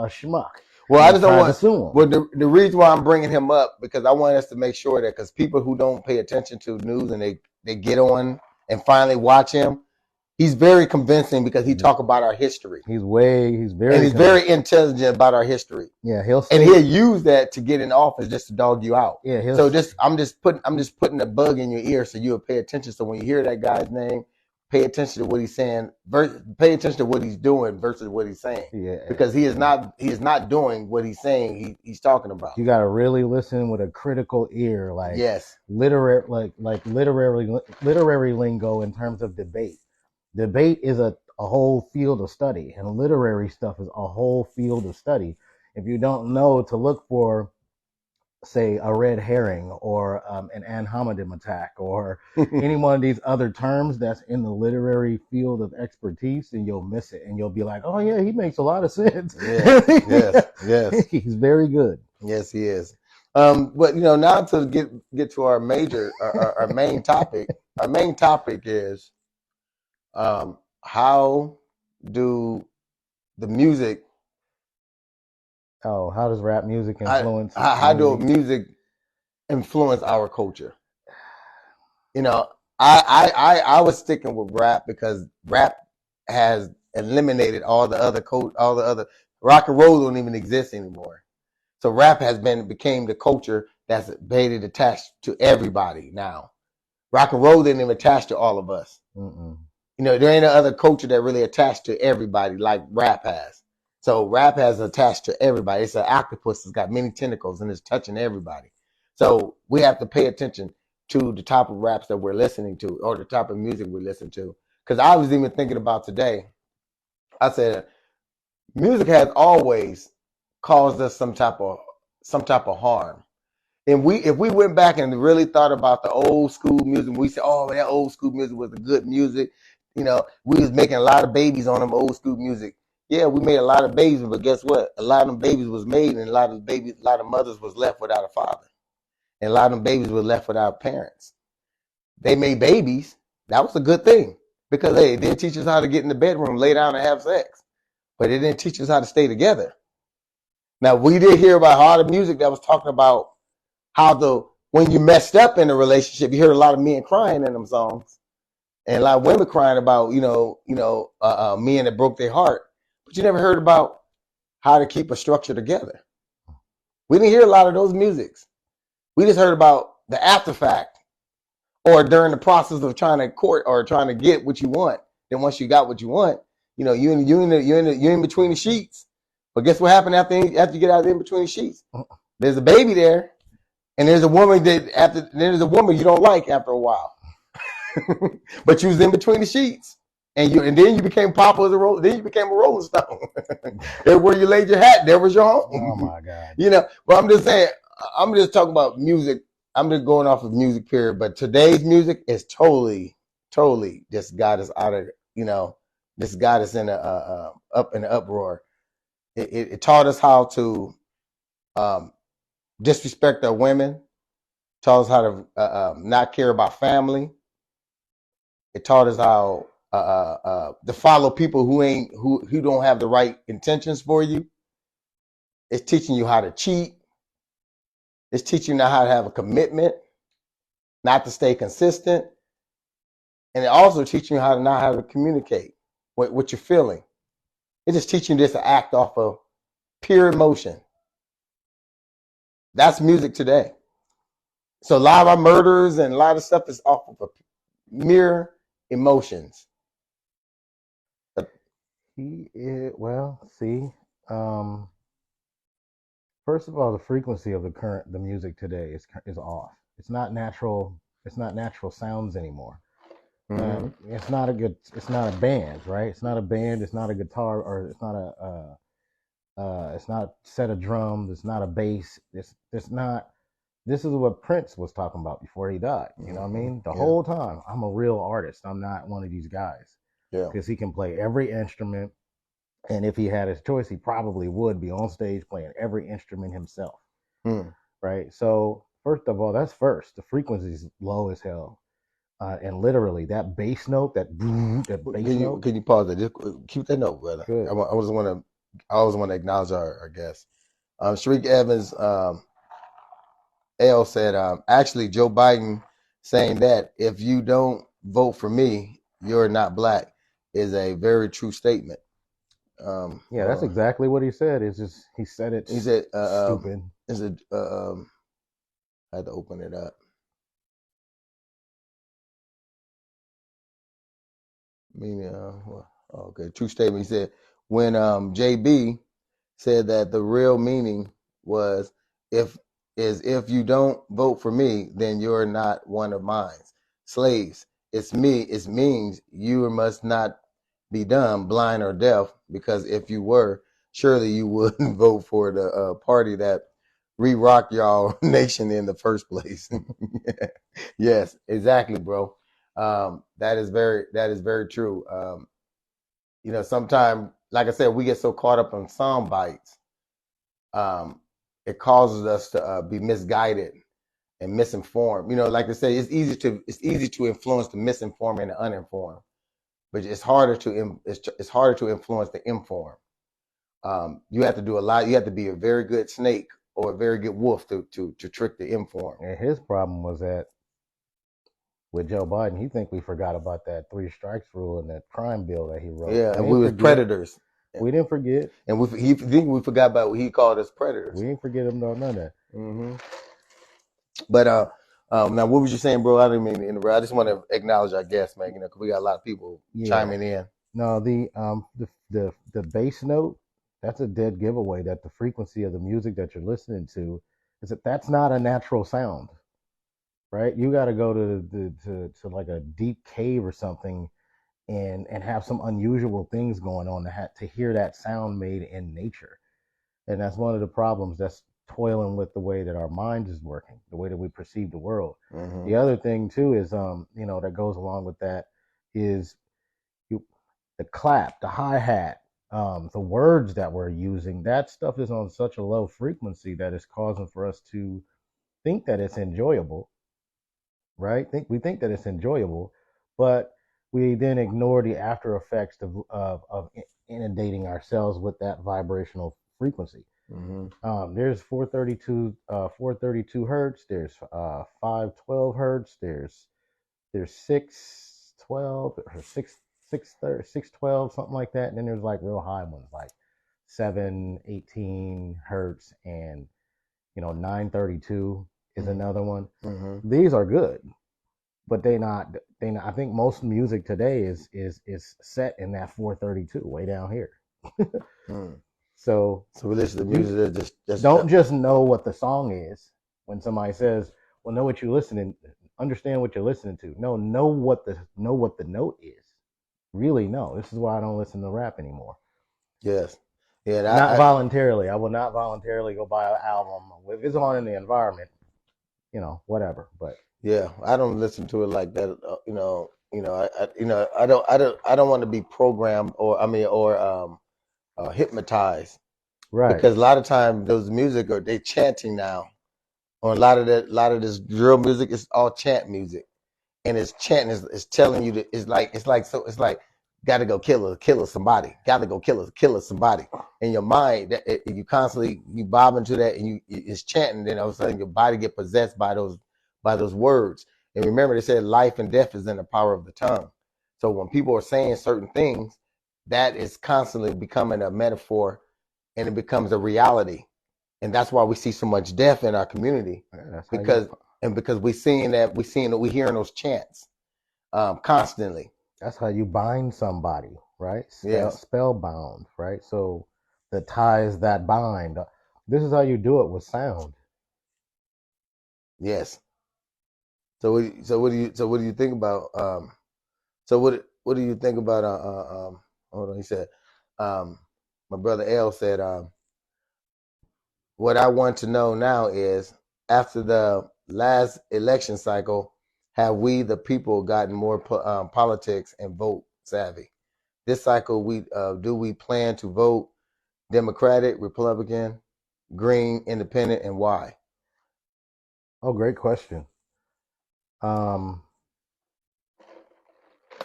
schmuck. Well, I just don't want to sue him. Well, the reason why I'm bringing him up because I want us to make sure that because people who don't pay attention to news and they get on and finally watch him, he's very convincing because he talk about our history. He's very intelligent about our history. Yeah, he'll use that to get in office just to dog you out. Yeah, I'm just putting a bug in your ear so you'll pay attention. So when you hear that guy's name, pay attention to what he's saying. Pay attention to what he's doing versus what he's saying. Yeah, because he is not doing what he's saying. He's talking about. You got to really listen with a critical ear, like literary lingo in terms of debate. Debate is a whole field of study, and literary stuff is a whole field of study. If you don't know to look for, say, a red herring or an ad hominem attack or any one of these other terms that's in the literary field of expertise, and you'll miss it, and you'll be like, "Oh yeah, he makes a lot of sense." Yes. He's very good. Yes, he is. But you know, now to get to our main topic. Our main topic is how do the music? Oh, how does rap music influence? How do music influence our culture? You know, I was sticking with rap because rap has eliminated all the other rock and roll don't even exist anymore. So rap became the culture that's baited attached to everybody now. Rock and roll didn't even attach to all of us. You know, there ain't no other culture that really attached to everybody like rap has. So rap has attached to everybody. It's an octopus that's got many tentacles and it's touching everybody. So we have to pay attention to the type of raps that we're listening to or the type of music we listen to. Because I was even thinking about today, I said, music has always caused us some type of harm. And if we went back and really thought about the old school music, we said, oh, that old school music was the good music. You know, we was making a lot of babies on them old school music. Yeah, we made a lot of babies, but guess what? A lot of them babies was made, and a lot of mothers was left without a father, and a lot of them babies were left without parents. They made babies. That was a good thing because it didn't teach us how to get in the bedroom, lay down, and have sex, but it didn't teach us how to stay together. Now we did hear about all the music that was talking about how when you messed up in a relationship, you heard a lot of men crying in them songs, and a lot of women crying about men that broke their heart. But you never heard about how to keep a structure together. We didn't hear a lot of those musics. We just heard about the after fact, or during the process of trying to court or trying to get what you want. Then once you got what you want, you're in between the sheets. But guess what happened after you get out of in between the sheets? There's a baby there, and there's a woman you don't like after a while. But you was in between the sheets, and then you became popular as then you became a Rolling Stone. There where you laid your hat, there was your home. Oh my God. But I'm just saying, I'm just talking about music. I'm just going off of music, period. But today's music is totally just got us out of, this got us in up in an uproar. It taught us how to disrespect our women. Taught us how to not care about family. It taught us how to follow people who don't have the right intentions for you. It's teaching you how to cheat. It's teaching you how to have a commitment, not to stay consistent, and it also teaching you how to communicate what you're feeling. It's just teaching you just to act off of pure emotion. That's music today. So a lot of our murders and a lot of stuff is off of mere emotions. First of all, the frequency of the music today is off. It's not natural. It's not natural sounds anymore. Mm-hmm. It's not a band, right? It's not a band. It's not a guitar, or it's not a set of drums. It's not a bass. It's not. This is what Prince was talking about before he died. You know what I mean? The whole time, I'm a real artist. I'm not one of these guys. Yeah. Because he can play every instrument, and if he had his choice, he probably would be on stage playing every instrument himself. Right? So first of all, that's first. The frequency is low as hell. And literally, that bass note, that bass note. Can you pause that? Just keep that note, brother. Good. I always want to acknowledge our guest. Sharik Evans L said, actually, Joe Biden saying that if you don't vote for me, you're not black is a very true statement. That's exactly what he said. It's just he said it. He said, "Stupid." I had to open it up. Okay, true statement. He said when JB said that the real meaning was if you don't vote for me, then you're not one of mine. Slaves, it's me. It means you must not be dumb, blind, or deaf, because if you were, surely you wouldn't vote for the party that re-rocked y'all nation in the first place. Yes, exactly, bro. That is very true. Sometimes, like I said, we get so caught up on sound bites. It causes us to be misguided and misinformed. Like I say, it's easy to influence the misinformed and the uninformed, but it's harder to influence the informed. You have to do a lot. You have to be a very good snake or a very good wolf to trick the informed. And his problem was that with Joe Biden, he think we forgot about that 3 strikes rule and that crime bill that he wrote. Yeah, and we was predators. We didn't forget. And we forgot about what he called us predators. We didn't forget him, none of that. Mm-hmm. But now what was you saying, bro? I didn't mean to interrupt. I just want to acknowledge our guests, man. Because we got a lot of people chiming in. No, the bass note, that's a dead giveaway. That the frequency of the music that you're listening to that's not a natural sound. Right, you got to go to like a deep cave or something, and have some unusual things going on to hear that sound made in nature, and that's one of the problems that's toiling with the way that our mind is working, the way that we perceive the world. Mm-hmm. The other thing too is that goes along with that is the clap, the hi-hat, the words that we're using. That stuff is on such a low frequency that it's causing for us to think that it's enjoyable. Right? We think that it's enjoyable, but we then ignore the after effects of inundating ourselves with that vibrational frequency. There's 432 hertz. There's 512 hertz. There's 612 or 612, something like that. And then there's like real high ones like 718 hertz, and 932 is another one. These are good, but they not. I think most music today is set in that 432 way down here. So we listen to music that just don't just know what the song is. When somebody says, "Well, know what you're listening, understand what you're listening to." No, know what the note is. Really know. This is why I don't listen to rap anymore. Yes. Yeah. Not voluntarily. I will not voluntarily go buy an album if it's on in the environment. Whatever. But yeah, I don't listen to it like that. I don't want to be programmed or hypnotized. Right. Because a lot of times those music they chanting now, or a lot of this drill music is all chant music, and it's chanting is telling you that it's like gotta go kill somebody, gotta go kill somebody. In your mind, you constantly bob into that, and it's chanting. Then all of a sudden your body get possessed by those words. And remember, they said life and death is in the power of the tongue. So when people are saying certain things, that is constantly becoming a metaphor, and it becomes a reality. And that's why we see so much death in our community, because we're hearing those chants constantly. That's how you bind somebody, right? Yes. Spellbound, right? So the ties that bind. This is how you do it with sound. Yes. So what do you think about what do you think about hold on, he said my brother L said what I want to know now is, after the last election cycle, have we, the people, gotten more politics and vote savvy? This cycle, do we plan to vote Democratic, Republican, Green, Independent, and why? Oh, great question. I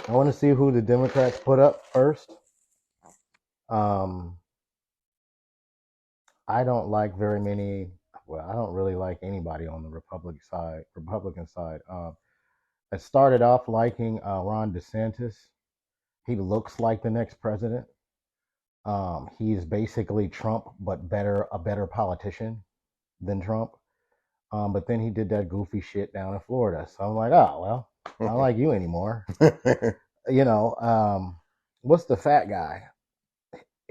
want to see who the Democrats put up first. I don't like very many. Well, I don't really like anybody on the Republican side. I started off liking Ron DeSantis. He looks like the next president. He's basically Trump, but a better politician than Trump. But then he did that goofy shit down in Florida. So I'm like, oh, well, I don't like you anymore. What's the fat guy?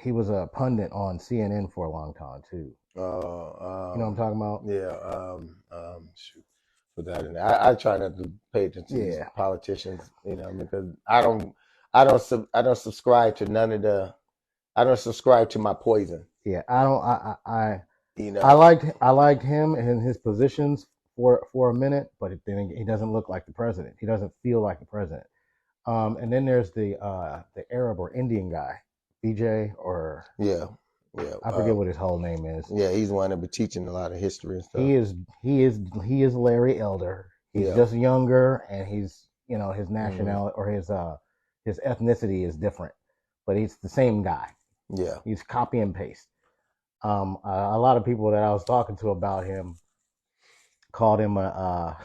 He was a pundit on CNN for a long time too. You know what I'm talking about? Yeah. Shoot. Put that in there. I try not to pay attention to these politicians, because I don't subscribe to none of the. I don't subscribe to my poison. Yeah, I don't. I liked him and his positions for a minute, but then he doesn't look like the president. He doesn't feel like the president. And then there's the Arab or Indian guy, BJ, or I forget what his whole name is. Yeah, he's one that been teaching a lot of history and stuff. He is Larry Elder. He's just younger, and he's his nationality or his ethnicity is different, but he's the same guy. Yeah, he's copy and paste. A lot of people that I was talking to about him called him a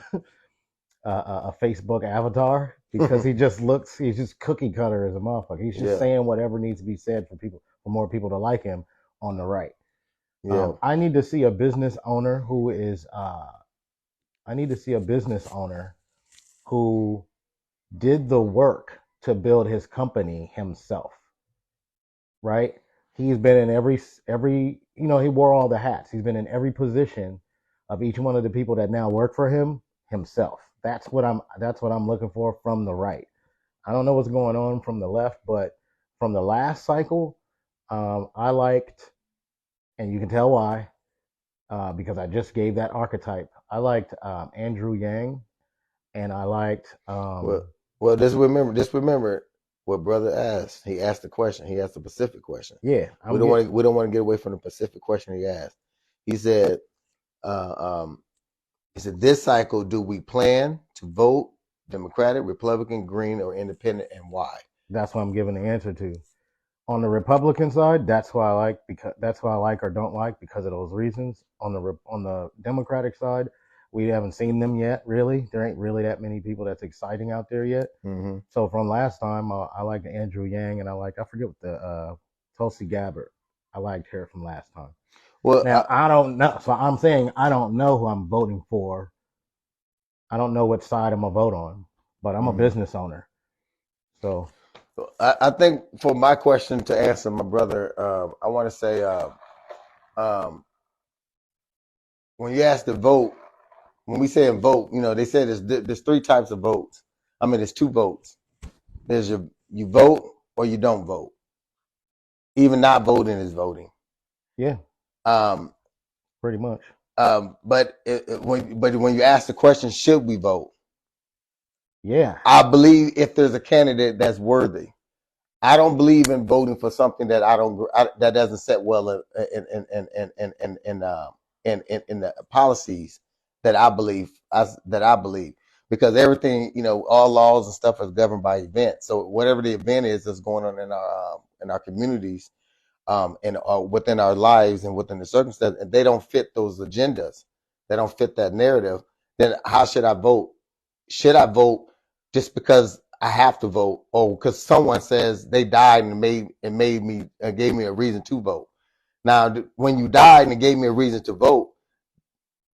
Facebook avatar, because he's just cookie cutter as a motherfucker. He's just saying whatever needs to be said for more people to like him on the right. Yeah. I need to see a business owner who did the work to build his company himself. Right? He's been in every he wore all the hats. He's been in every position of each one of the people that now work for him himself. That's what I'm looking for from the right. I don't know what's going on from the left, but from the last cycle, I liked, and you can tell why, because I just gave that archetype. I liked Andrew Yang, and I liked. Just remember what brother asked. He asked the question. He asked a specific question. Yeah, we don't want to get away from the specific question he asked. He said, this cycle, do we plan to vote Democratic, Republican, Green, or Independent, and why? That's what I'm giving the answer to. On the Republican side, that's who I like or don't like because of those reasons. On the Democratic side, we haven't seen them yet. Really, there ain't really that many people that's exciting out there yet. Mm-hmm. So from last time, I liked Andrew Yang, and I forget what the Tulsi Gabbard. I liked her from last time. Well, Now I don't know. So I'm saying I don't know who I'm voting for. I don't know what side I'm gonna vote on, but I'm a business owner. So I think for my question to answer, my brother, I want to say, um, when you ask to vote, when we say vote, they say there's three types of votes. I mean, there's two votes. There's you vote or you don't vote. Even not voting is voting. yeah, Um, pretty much. but when you ask the question, should we vote? Yeah. I believe if there's a candidate that's worthy. I don't believe in voting for something that that doesn't set well in the policies that I believe because everything all laws and stuff is governed by events. So whatever the event is that's going on in our communities, and within our lives and within the circumstances, and they don't fit those agendas, they don't fit that narrative. Then how should I vote? Should I vote just because I have to vote, or because someone says they died and made me gave me a reason to vote? Now, when you died and gave me a reason to vote,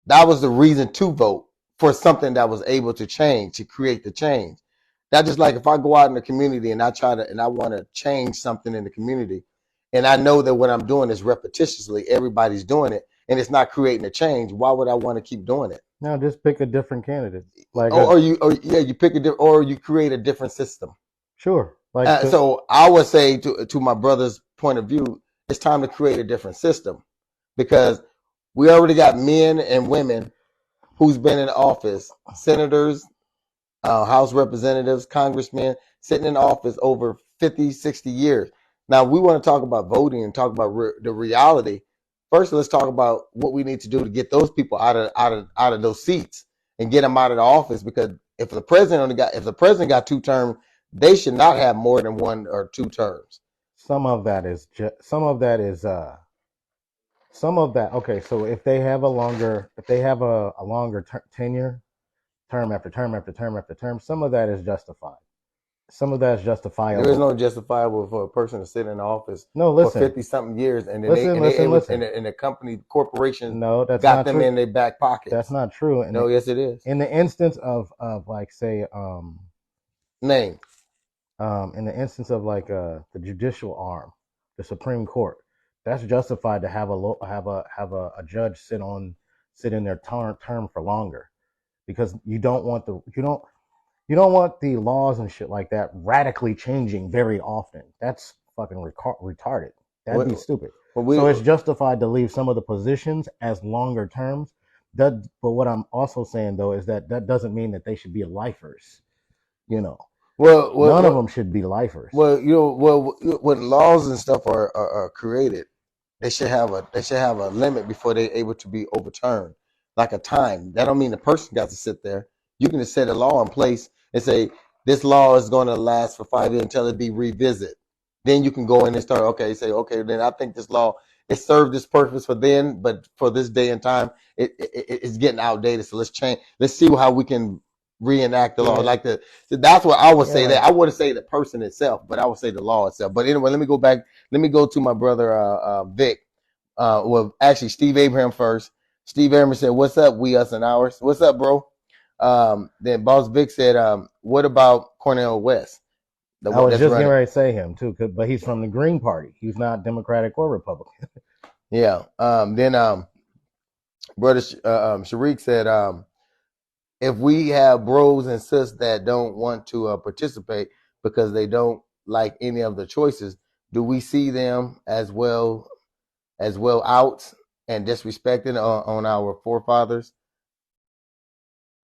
that was the reason to vote for something that was able to change, to create the change. That's just like if I go out in the community and I want to change something in the community, and I know that what I'm doing is repetitiously, everybody's doing it, and it's not creating a change. Why would I want to keep doing it? No, just pick a different candidate. You pick or you create a different system. Sure. So I would say to my brother's point of view, it's time to create a different system because we already got men and women who's been in office, senators, House representatives, congressmen sitting in office over 50, 60 years. Now we want to talk about voting and talk about the reality. First, let's talk about what we need to do to get those people out of those seats and get them out of the office. Because if the president got 2 terms, they should not have more than 1 or 2 terms. Some of that is okay. So if they have a longer tenure, term after term after term after term, some of that is justified. Some of that is justifiable. There is no justifiable for a person to sit in office for 50 something years and then and the company corporation got them in their back pockets. That's not true. Yes it is. In the instance of like say name. In the instance of like the judicial arm, the Supreme Court, that's justified to have a judge sit in their term for longer, because you don't want the laws and shit like that radically changing very often. That's fucking retarded. That'd be stupid. So it's justified to leave some of the positions as longer terms. But what I'm also saying though is that doesn't mean that they should be lifers. None of them should be lifers. Well, when laws and stuff are created, they should have a limit before they're able to be overturned, like a time. That don't mean the person got to sit there. You can just set a law in place and say this law is going to last for 5 years until it be revisited. Then you can go in and start. Okay, then I think this law it served this purpose for then, but for this day and time, it's getting outdated. So let's change. Let's see how we can reenact the law. That's what I would say. That I wouldn't say the person itself, but I would say the law itself. But anyway, let me go back. Let me go to my brother Vic. Well, actually, Steve Abraham first. Steve Abraham said, "What's up, we us and ours? What's up, bro?" Then Boss Vic said, "What about Cornel West?" I was just getting ready to say him too, but he's from the Green Party. He's not Democratic or Republican. Yeah. Then brother Sharik said, if we have bros and sis that don't want to participate because they don't like any of the choices, do we see them as well out and disrespected on our forefathers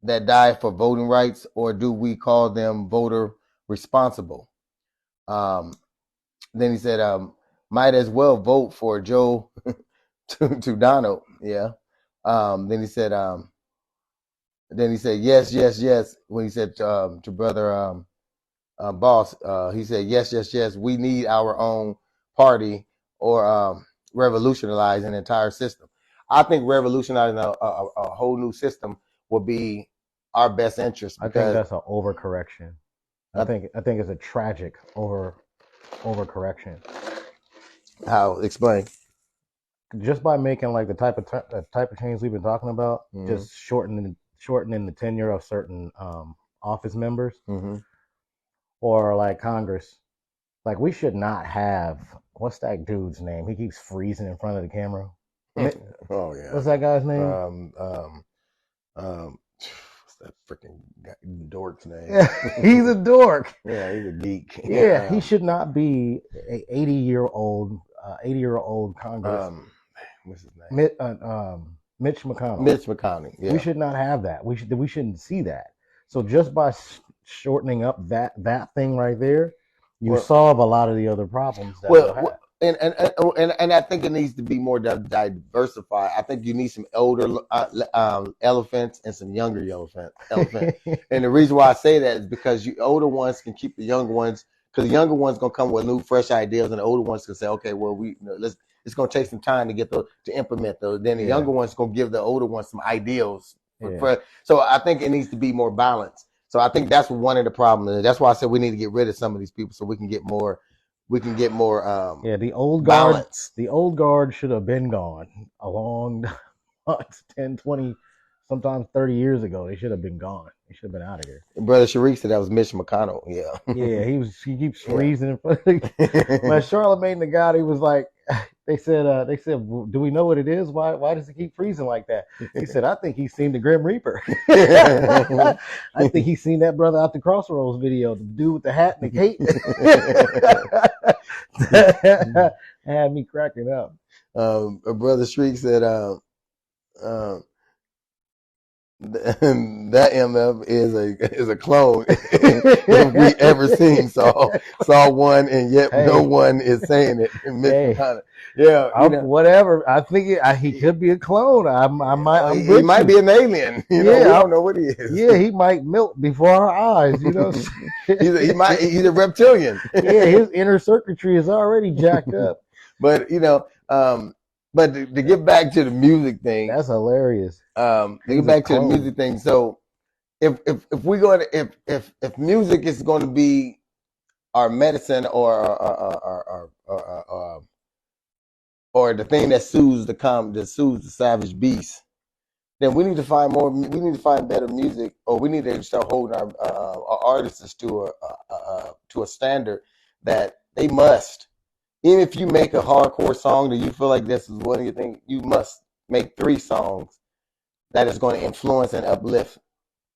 that died for voting rights, or do we call them voter responsible? Then he said, might as well vote for Joe to Donald. Yeah. Then he said, yes. When he said to brother Boss, he said, yes. We need our own party or revolutionize an entire system. I think revolutionizing a whole new system would be our best interest I think because that's an overcorrection. I think it's a tragic overcorrection. how explain Just by making like the type of change we've been talking about, just shortening the tenure of certain office members, or like Congress. Like we should not have, what's that dude's name? He keeps freezing in front of the camera. Oh yeah, What's that guy's name? What's that freaking dork's name? He's a dork. Yeah, he's a geek. Yeah, he should not be a 80-year-old Congress. What's his name? Mitch McConnell. Mitch McConnell. Yeah. We should not have that. We shouldn't see that. So just by shortening up that thing right there, you solve a lot of the other problems that we'll have. And I think it needs to be more diversified. I think you need some older elephants and some younger elephants. And the reason why I say that is because you older ones can keep the younger ones, because the younger ones gonna come with new, fresh ideas, and the older ones can say, okay, well, it's gonna take some time to get to implement those. Then the younger ones gonna give the older ones some ideals. So I think it needs to be more balanced. So I think that's one of the problems. That's why I said we need to get rid of some of these people so we can get more. The old balance. The old guard should have been gone a long 10, 20, sometimes 30 years ago. They should have been gone. They should have been out of here. Brother Sharik said that was Mitch McConnell. Yeah. Yeah, he keeps freezing in front of when Charlamagne the God, he was like, they said, do we know what it is? Why does he keep freezing like that? He said, I think he's seen the Grim Reaper. I think he's seen that brother out the Crossroads video, the dude with the hat and the cape. That had me cracking up. Brother Shriek said, that MF is a clone if we ever seen saw one, and yet no one is saying it. Whatever. I think he could be a clone. He might be an alien. We don't know what he is. Yeah, he might melt before our eyes. He's a reptilian. Yeah, his inner circuitry is already jacked up. But but to get back to the music thing, that's hilarious. To get back to the music thing, so if we're going to if music is going to be our medicine or the thing that soothes the savage beast, then we need to find more. We need to find better music, or we need to start holding our artists to a standard that they must. Even if you make a hardcore song that you feel like this is one of your things, you must make 3 songs that is going to influence and uplift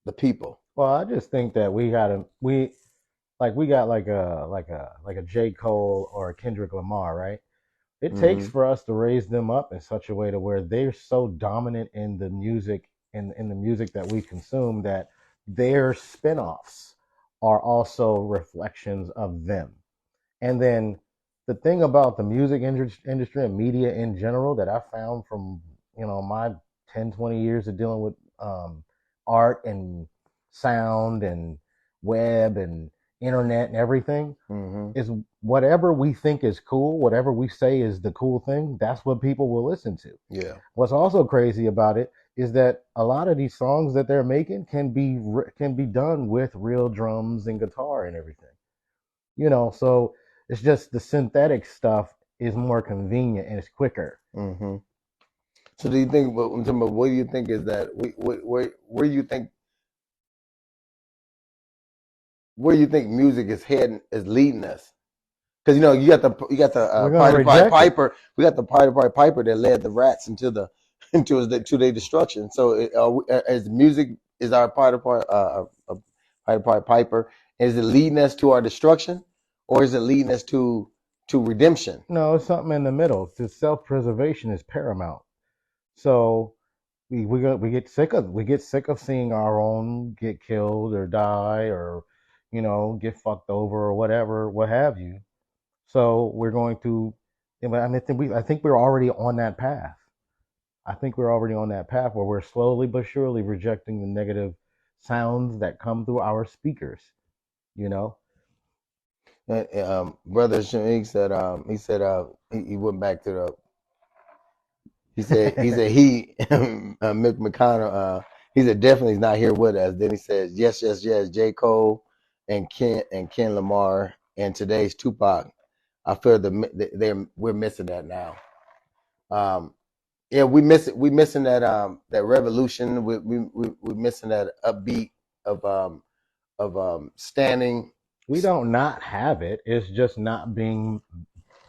the people. Well, I just think that we got like a J. Cole or a Kendrick Lamar, right? It takes for us to raise them up in such a way to where they're so dominant in the music in the music that we consume that their spinoffs are also reflections of them. And then the thing about the music industry and media in general that I found from, my 10, 20 years of dealing with art and sound and web and internet and everything is whatever we think is cool, whatever we say is the cool thing, that's what people will listen to. Yeah. What's also crazy about it is that a lot of these songs that they're making can be done with real drums and guitar and everything. So it's just the synthetic stuff is more convenient and it's quicker. So do you think? What do you think is that? Where do you think music is leading us? Because you got the Pied Piper. We got the Pied Piper that led the rats to their destruction. So as music is our Pied Piper, is it leading us to our destruction? Or is it leading us to redemption? No, it's something in the middle. The self-preservation is paramount. So we get sick of seeing our own get killed or die or get fucked over or whatever, what have you. So we're going to. I think we're already on that path. I think we're already on that path where we're slowly but surely rejecting the negative sounds that come through our speakers. And, brother Shameek said he went back to the he Mick McConnell he said definitely he's not here with us. Then he says yes, J. Cole and Ken Lamar and today's Tupac. I feel we're missing that now. Yeah, we missing that revolution. We missing that upbeat of standing. We don't not have it. It's just not being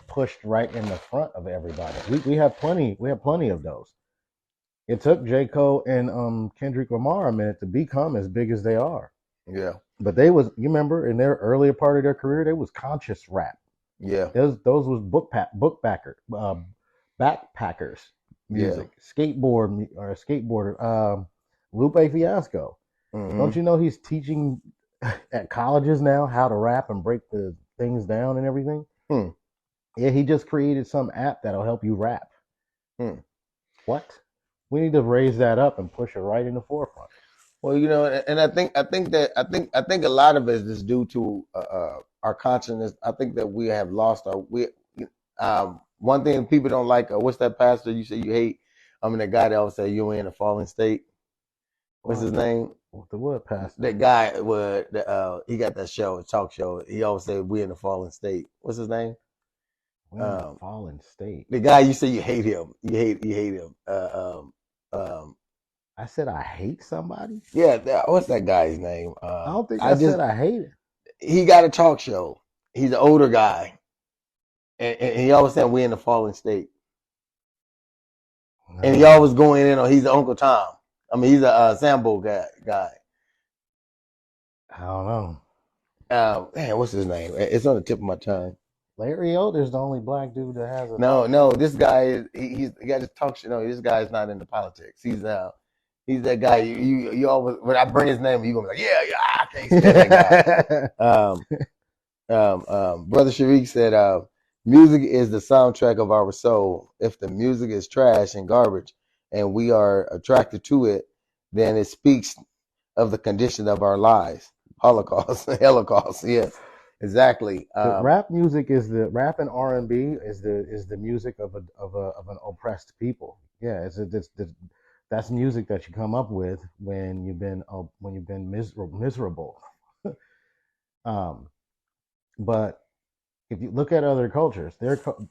pushed right in the front of everybody. We have plenty. We have plenty of those. It took J. Cole and Kendrick Lamar a minute to become as big as they are. Yeah. But they was, you remember, in their earlier part of their career, they was conscious rap. Yeah. Those was backpackers music, skateboarder. Lupe Fiasco. Mm-hmm. Don't you know he's teaching at colleges now how to rap and break the things down and everything? Yeah, he just created some app that'll help you rap. What? We need to raise that up and push it right in the forefront. Well, and I think a lot of it is due to our consciousness. I think that we have lost one thing people don't like. What's that pastor you say you hate? I mean, the guy that always say you in a fallen state. What's his name? The what pastor? That guy he got that show, talk show. He always said we in a fallen state. What's his name? Fallen state. The guy you say you hate him. You hate him. I said I hate somebody. Yeah, what's that guy's name? I don't think I said I hate it. He got a talk show. He's an older guy, and he always said we in the fallen state. No. And he always going in on he's Uncle Tom. I mean, he's a Sambo guy. I don't know. Man, what's his name? It's on the tip of my tongue. Larry Elder's the only black dude that has a. No. This guy he got his talk show. No, this guy's not into politics. He's that guy. You always when I bring his name, you gonna be like, yeah, I can't stand that guy. Brother Sharik said, music is the soundtrack of our soul. If the music is trash and garbage, and we are attracted to it, then it speaks of the condition of our lives. Holocaust, yeah. Exactly. Rap music is rap and R&B is the music of an oppressed people. Yeah, that's music that you come up with when you've been miserable. But if you look at other cultures,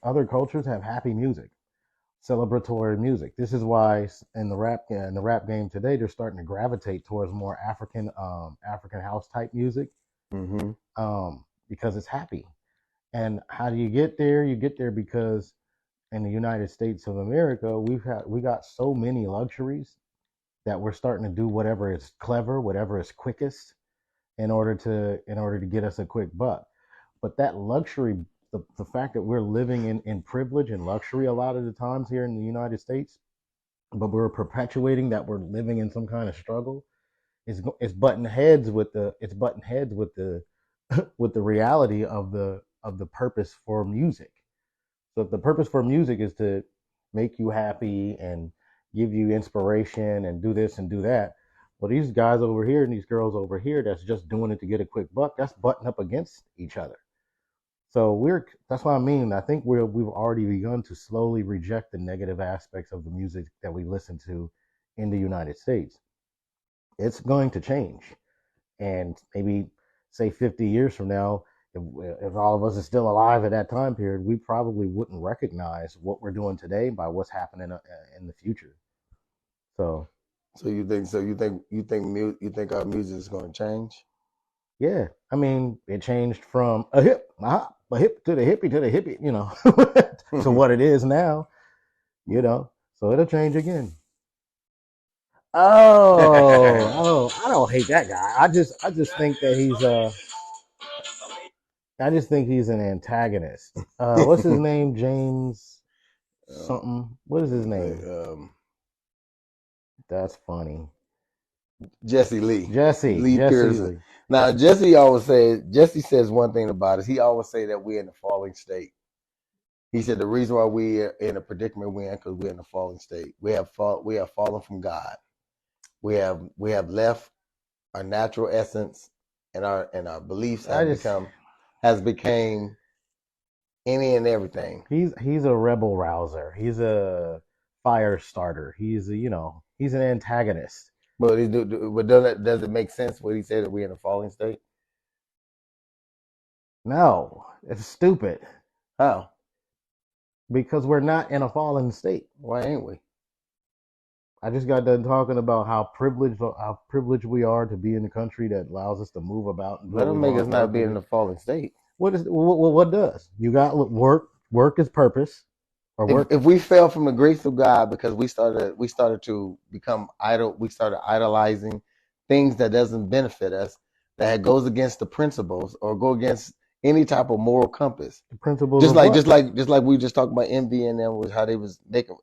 other cultures have happy music, celebratory music. This is why in the rap game today they're starting to gravitate towards more African house type music. Mm-hmm. Because it's happy. And how do you get there? You get there because in the United States of America, we got so many luxuries that we're starting to do whatever is clever, whatever is quickest in order to get us a quick buck. But that luxury, the fact that we're living in privilege and luxury a lot of the times here in the United States, but we're perpetuating that we're living in some kind of struggle, is butting heads with the with the reality of the purpose for music. So if the purpose for music is to make you happy and give you inspiration and do this and do that, well, these guys over here and these girls over here that's just doing it to get a quick buck, that's butting up against each other. So that's what I mean. I think we've already begun to slowly reject the negative aspects of the music that we listen to in the United States. It's going to change, and maybe say 50 years from now, if all of us are still alive at that time period, we probably wouldn't recognize what we're doing today by what's happening in the future. So you think our music is going to change? Yeah, I mean, it changed from a hip to the hippie, to what it is now, So it'll change again. Oh, I don't hate that guy. I just think that he's an antagonist. What's his name? James something. What is his name? That's funny. Jesse Lee. Jesse Pearson. Lee. Now Jesse says one thing about us. He always say that we're in a falling state. He said the reason why we're in a predicament we're in because we're in a falling state. We have fallen from God. We have left our natural essence and our beliefs have become has become any and everything. He's a rebel rouser. He's a fire starter. He's he's an antagonist. But does it make sense what he said that we're in a falling state? No, it's stupid How? because we're not in a fallen state. Why ain't we? I just got done talking about how privileged we are to be in a country that allows us to move about. And That don't make us not be in a falling state. What does? You got work. Work is purpose. Or work. If we fell from the grace of God because we started to become idle, we started idolizing things that doesn't benefit us, that goes against the principles or go against any type of moral compass. The principles, just like we just talked about envy and them was how they was making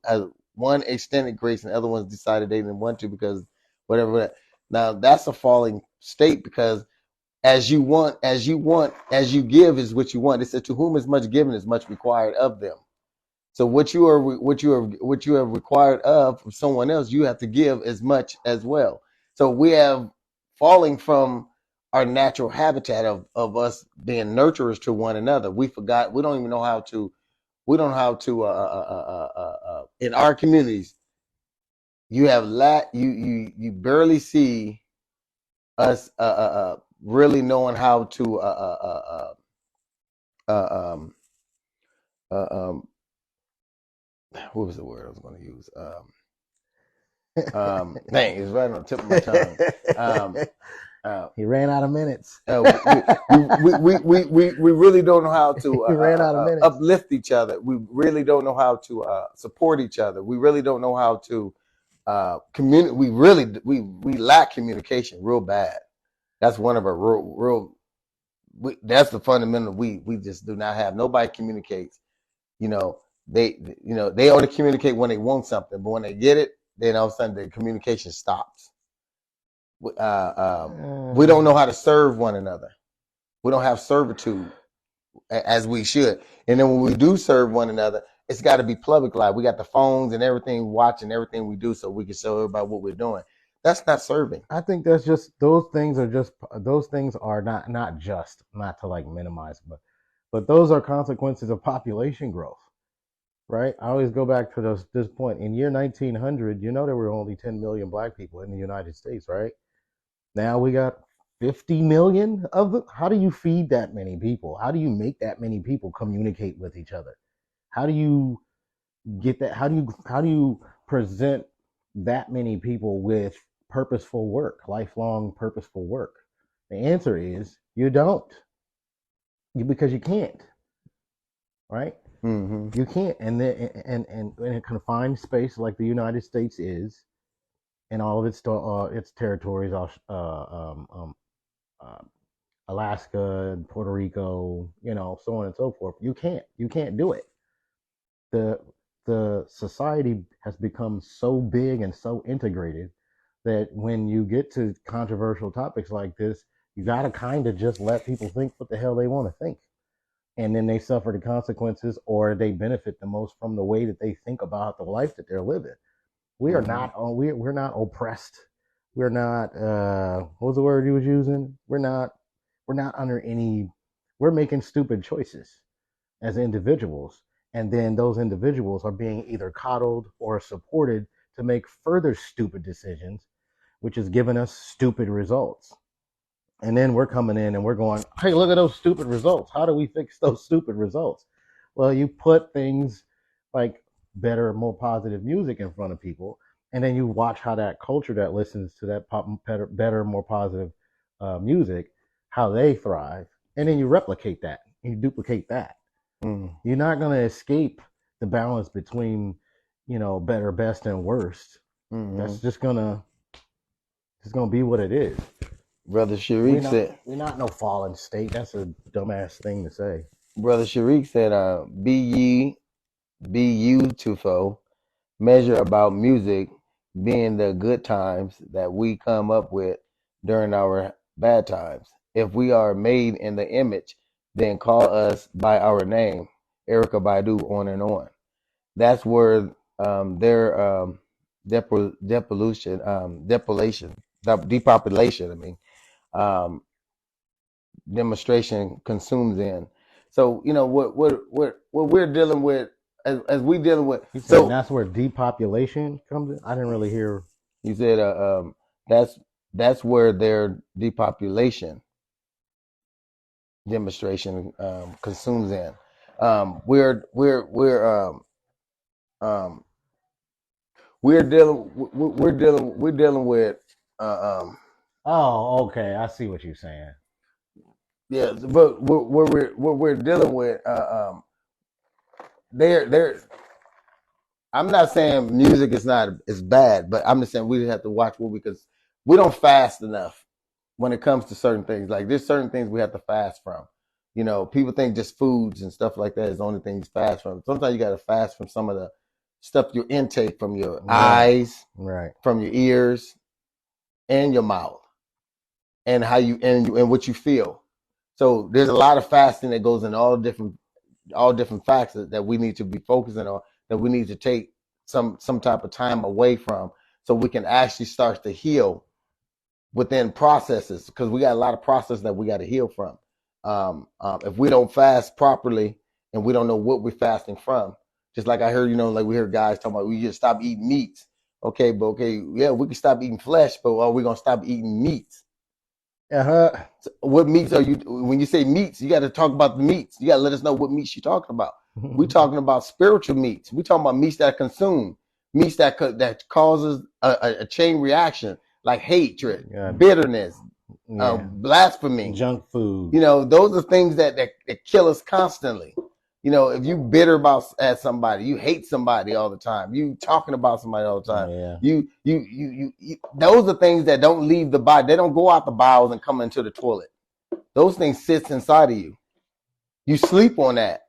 one extended grace and the other ones decided they didn't want to because whatever. Now that's a falling state because as you give is what you want. It said to whom is much given is much required of them. So what you have required of from someone else, you have to give as much as well. So we have falling from our natural habitat of us being nurturers to one another. We forgot. We don't even know how to. We don't know how to. In our communities, you have you barely see us really knowing how to what was the word I was going to use? Dang, it's right on the tip of my tongue. He ran out of minutes. We really don't know how to He ran out of minutes. uplift each other. We really don't know how to support each other. We really don't know how to communicate. We lack communication real bad. That's one of our real. That's the fundamental. We just do not have. Nobody communicates. They only communicate when they want something, but when they get it, then all of a sudden the communication stops. We don't know how to serve one another. We don't have servitude as we should. And then when we do serve one another, it's got to be public life. We got the phones and everything watching everything we do so we can show everybody what we're doing. That's not serving. I think that's just those things are not just, not to like minimize, but those are consequences of population growth. Right? I always go back to this point. In year 1900, there were only 10 million black people in the United States, right? Now we got 50 million of them. How do you feed that many people? How do you make that many people communicate with each other? How do you get that? How do you present that many people with purposeful work, lifelong purposeful work? The answer is you don't. Because you can't. Right? Mm-hmm. You can't, and in a confined space like the United States is, and all of its territories, Alaska and Puerto Rico, so on and so forth. You can't do it. The society has become so big and so integrated that when you get to controversial topics like this, you gotta kind of just let people think what the hell they want to think. And then they suffer the consequences, or they benefit the most from the way that they think about the life that they're living. We are not we're not oppressed. We're not what was the word you was using? We're not under any. We're making stupid choices as individuals, and then those individuals are being either coddled or supported to make further stupid decisions, which is giving us stupid results. And then we're coming in and we're going, hey, look at those stupid results. How do we fix those stupid results? Well, you put things like better, more positive music in front of people, and then you watch how that culture that listens to that better, more positive music, how they thrive, and then you replicate that, you duplicate that. You're not going to escape the balance between, better, best, and worst. That's just gonna be what it is. Brother Sharik said, we're not no fallen state. That's a dumbass thing to say. Brother Sharik said, be beautiful, measure about music being the good times that we come up with during our bad times. If we are made in the image, then call us by our name, Erica Baidu, on and on. That's where their depopulation, I mean, demonstration consumes in. So what we're dealing with as we dealing with. So that's where depopulation comes in. I didn't really hear. You said that's where their depopulation demonstration consumes in. We're dealing with Oh, okay. I see what you're saying. yeah, but what we're dealing with they're I'm not saying music is bad, but I'm just saying we have to watch what because we don't fast enough when it comes to certain things. Like there's certain things we have to fast from. People think just foods and stuff like that is the only thing you fast from. Sometimes you got to fast from some of the stuff you intake from your eyes, right, from your ears, and your mouth, and how and what you feel. So there's a lot of fasting that goes in all different factors that we need to be focusing on, that we need to take some type of time away from, so we can actually start to heal within processes, because we got a lot of processes that we got to heal from. If we don't fast properly and we don't know what we're fasting from, just like I heard, like we hear guys talking about we just stop eating meats. Okay, yeah, we can stop eating flesh, but are we gonna stop eating meats? So what meats are you? When you say meats, you got to talk about the meats. You got to let us know what meats you're talking about. We're talking about spiritual meats. We're talking about meats that consume, meats that causes a chain reaction, like hatred, bitterness, blasphemy, junk food. Those are things that kill us constantly. If you bitter at somebody, you hate somebody all the time, you talking about somebody all the time. Yeah. You those are things that don't leave the body. They don't go out the bowels and come into the toilet. Those things sits inside of you. You sleep on that,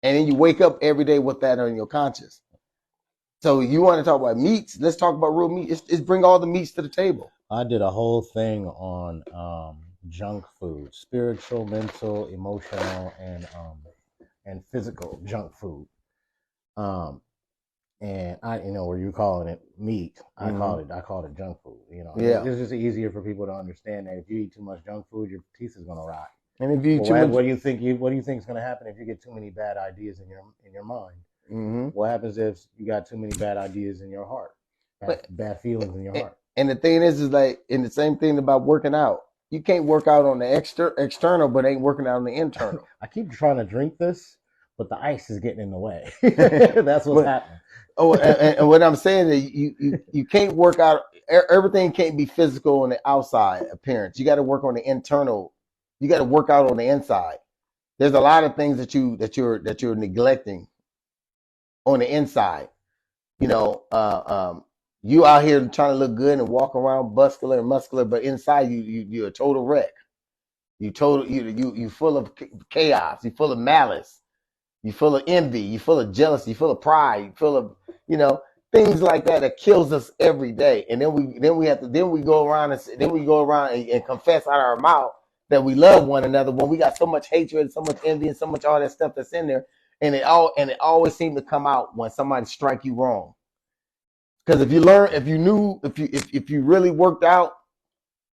and then you wake up every day with that on your conscience. So you want to talk about meats? Let's talk about real meat. It's bring all the meats to the table. I did a whole thing on junk food, spiritual, mental, emotional, and physical junk food. And I, where you calling it meat, I called it junk food. Yeah, it's just easier for people to understand that if you eat too much junk food, your teeth is gonna rot. And if you what do you think is gonna happen if you get too many bad ideas in your mind? Mm-hmm. What happens if you got too many bad ideas in your heart, bad feelings in your heart? And the thing is like, and the same thing about working out. You can't work out on the external, but ain't working out on the internal. I keep trying to drink this, but the ice is getting in the way. That's what's happening. Oh, and what I'm saying is you can't work out. Everything can't be physical on the outside appearance. You got to work on the internal. You got to work out on the inside. There's a lot of things that you're neglecting on the inside. You out here trying to look good and walk around muscular, but inside you're a total wreck. You full of chaos. You full of malice. You full of envy. You full of jealousy. You full of pride. You full of things like that kills us every day. And then we go around and confess out of our mouth that we love one another when we got so much hatred, so much envy, and so much all that stuff that's in there. And it always seems to come out when somebody strike you wrong. Because if you really worked out,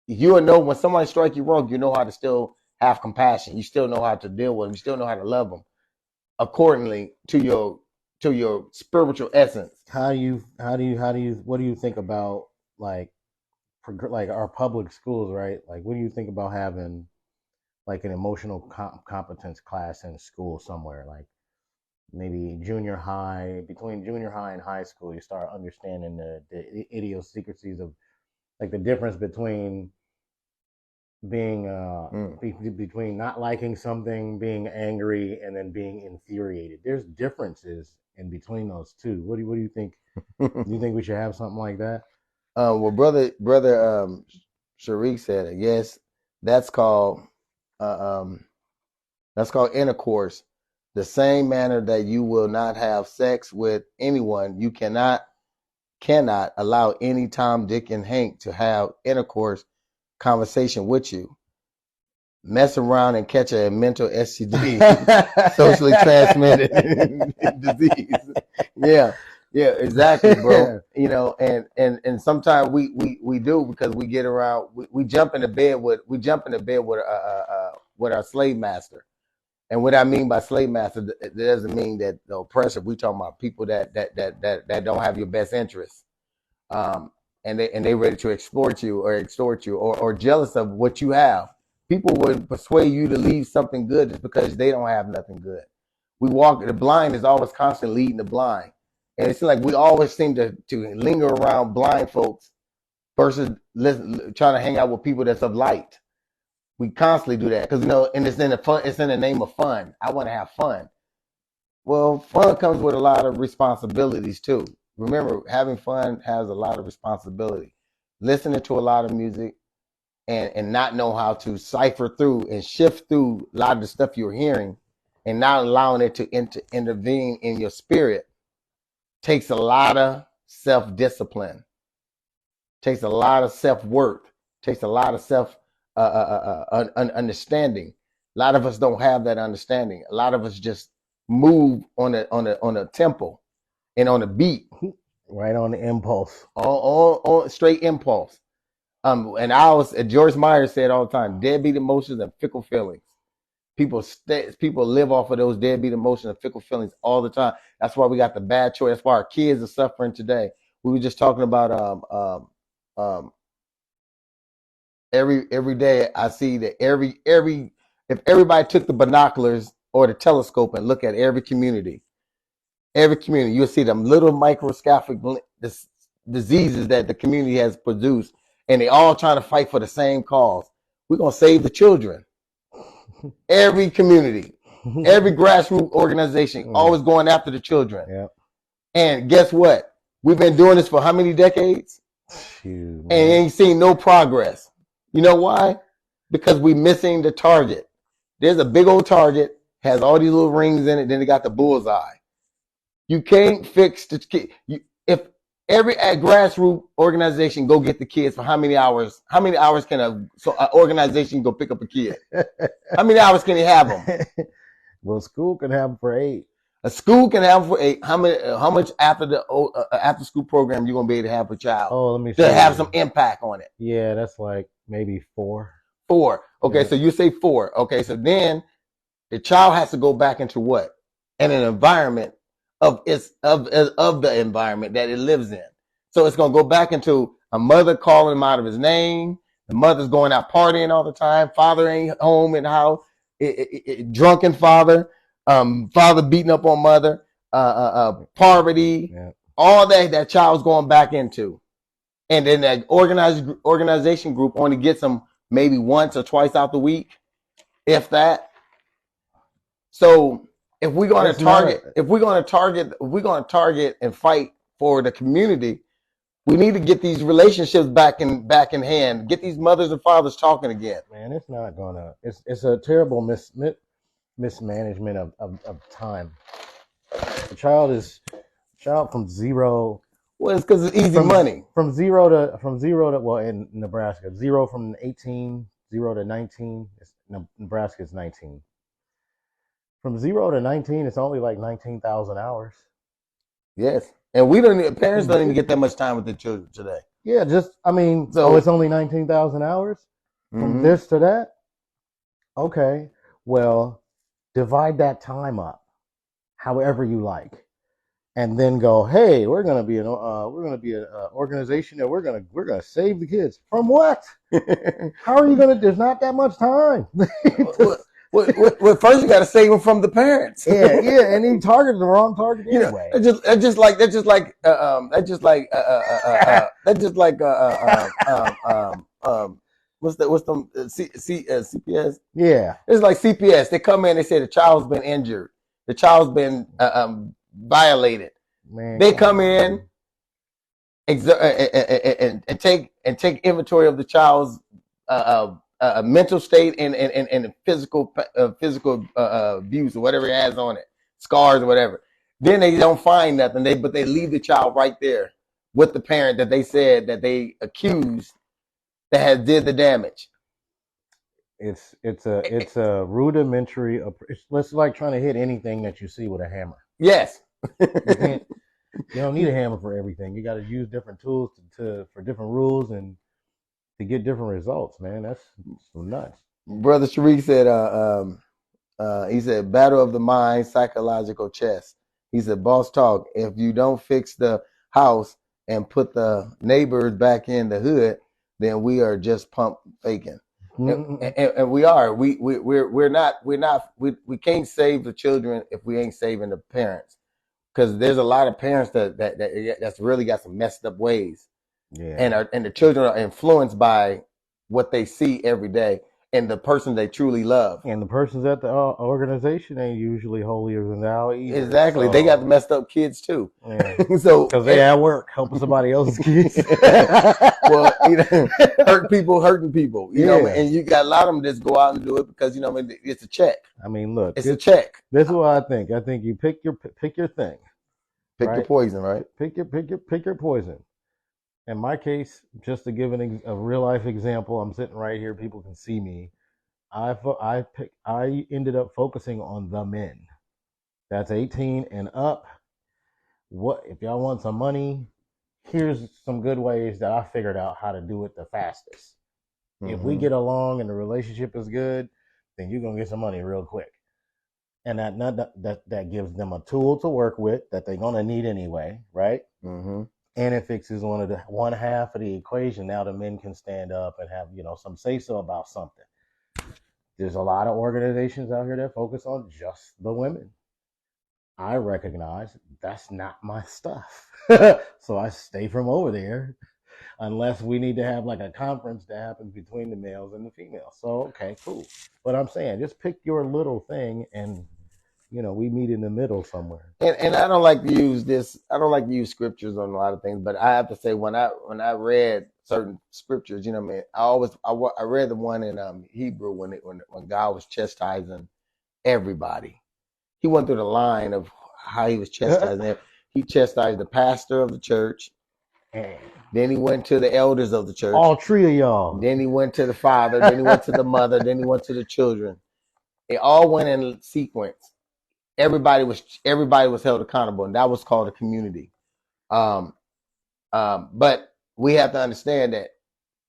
you'll know when somebody strike you wrong, you know how to still have compassion. You still know how to deal with them. You still know how to love them accordingly to your spiritual essence. What do you think about like our public schools, right? Like, what do you think about having like an emotional competence class in school somewhere, like maybe junior high, between junior high and high school, you start understanding the idiosyncrasies of like the difference between being between not liking something, being angry, and then being infuriated. There's differences in between those two. What do you think? Do you think we should have something like that? Well, brother Sharik said it. Yes, that's called intercourse. The same manner that you will not have sex with anyone, you cannot allow any Tom, Dick, and Hank to have intercourse conversation with you. Mess around and catch a mental STD, socially transmitted disease. Yeah. Yeah, exactly, bro. You know, and sometimes we do because we get around. We jump into bed with our slave master. And what I mean by slave master, it doesn't mean that the oppressor. We talking about people that don't have your best interests, um, and they ready to exploit you or extort you or jealous of what you have. People would persuade you to leave something good just because they don't have nothing good. We walk the blind is always constantly leading the blind, and it's like we always seem to linger around blind folks versus trying to hang out with people that's of light. We constantly do that because and it's in the fun. It's in the name of fun. I want to have fun. Well, fun comes with a lot of responsibilities too. Remember, having fun has a lot of responsibility. Listening to a lot of music and not know how to cipher through and shift through a lot of the stuff you're hearing and not allowing it to intervene in your spirit takes a lot of self-discipline, takes a lot of self-work, takes a lot of understanding. A lot of us don't have that understanding. A lot of us just move on a tempo and on a beat, right on the impulse, on straight impulse. And George Meyer said all the time, deadbeat emotions and fickle feelings. People live off of those deadbeat emotions and fickle feelings all the time. That's why we got the bad choice. That's why our kids are suffering today. We were just talking about every day I see that if everybody took the binoculars or the telescope and look at every community, you'll see them little microscopic diseases that the community has produced, and they all trying to fight for the same cause. We're gonna save the children. Every community, every grassroots organization, always going after the children. Yep. And guess what? We've been doing this for how many decades? Shoot, and ain't seen no progress. You know why? Because we missing the target. There's a big old target, has all these little rings in it, then they got the bullseye. You can't fix the kid. If every grassroots organization go get the kids for how many hours? How many hours can an organization go pick up a kid? How many hours can they have them? Well, school can have them for 8. A school can have them for 8. How much after the after school program you gonna be able to have a child? Oh, let me to have some impact on it. Yeah, that's like maybe 4. 4. Okay, yeah. So you say 4. Okay, so then the child has to go back into what? In an environment of the environment that it lives in. So it's gonna go back into a mother calling him out of his name. The mother's going out partying all the time. Father ain't home in the house. Drunken father. Father beating up on mother. Poverty. Yeah. All that child's going back into. And then that organization group only gets them maybe once or twice out the week, if that. So if we're going to target and fight for the community, we need to get these relationships back in hand. Get these mothers and fathers talking again. Man, it's not gonna. It's a terrible mismanagement of time. The child from zero. Well, it's because it's easy money. From zero to well, in Nebraska, 0 from 18, 0 to 19. Nebraska is 19. From 0 to 19, it's only like 19,000 hours. Yes, and parents don't even get that much time with their children today. Yeah, so it's only 19,000 hours from this to that. Okay, well, divide that time up, however you like. And then go, hey, we're gonna be an organization that we're gonna save the kids from what? How are you gonna? There's not that much time. Well, first you got to save them from the parents. yeah, and he targeted the wrong target anyway. That's just like what's the CPS? Yeah, it's like CPS. They come in, they say the child's been injured, the child's been violated. Man, they come in and take inventory of the child's mental state and physical abuse or whatever it has on it, scars or whatever. Then they don't find nothing. But they leave the child right there with the parent that they said that they accused that has did the damage. It's a rudimentary. It's like trying to hit anything that you see with a hammer. Yes. You don't need a hammer for everything. You got to use different tools for different rules and to get different results, man. That's some nuts. Brother Sharik said, he said, battle of the mind, psychological chess. He said, boss talk. If you don't fix the house and put the neighbors back in the hood, then we are just pump faking. And we are. We can't save the children if we ain't saving the parents. Because there's a lot of parents that's really got some messed up ways. Yeah. And the children are influenced by what they see every day and the person they truly love. And the persons at the organization ain't usually holier than thou either. Exactly. So, they got messed up kids too. Yeah. So because they at work helping somebody else's kids. Well, hurting people. You know, and you got a lot of them just go out and do it because it's a check. I mean, look, it's a check. This is what I think. I think you pick your thing. Pick your poison, right? Pick your poison. In my case, just to give a real life example, I'm sitting right here. People can see me. I ended up focusing on the men. That's 18 and up. What if y'all want some money? Here's some good ways that I figured out how to do it the fastest. If we get along and the relationship is good, then you're gonna get some money real quick. And that gives them a tool to work with that they're gonna need anyway, right? And it fixes one half of the equation. Now the men can stand up and have some say so about something. There's a lot of organizations out here that focus on just the women. I recognize that's not my stuff. So I stay from over there unless we need to have like a conference that happens between the males and the females. So, okay, cool. But I'm saying just pick your little thing and, we meet in the middle somewhere. And I don't like to use this. I don't like to use scriptures on a lot of things, but I have to say when I read certain scriptures, I read the one in Hebrew when God was chastising everybody. He went through the line of how he was chastising. He chastised the pastor of the church. Then he went to the elders of the church. All three of y'all. Then he went to the father. Then he went to the mother. Then he went to the children. It all went in sequence. Everybody was held accountable, and that was called a community. But we have to understand that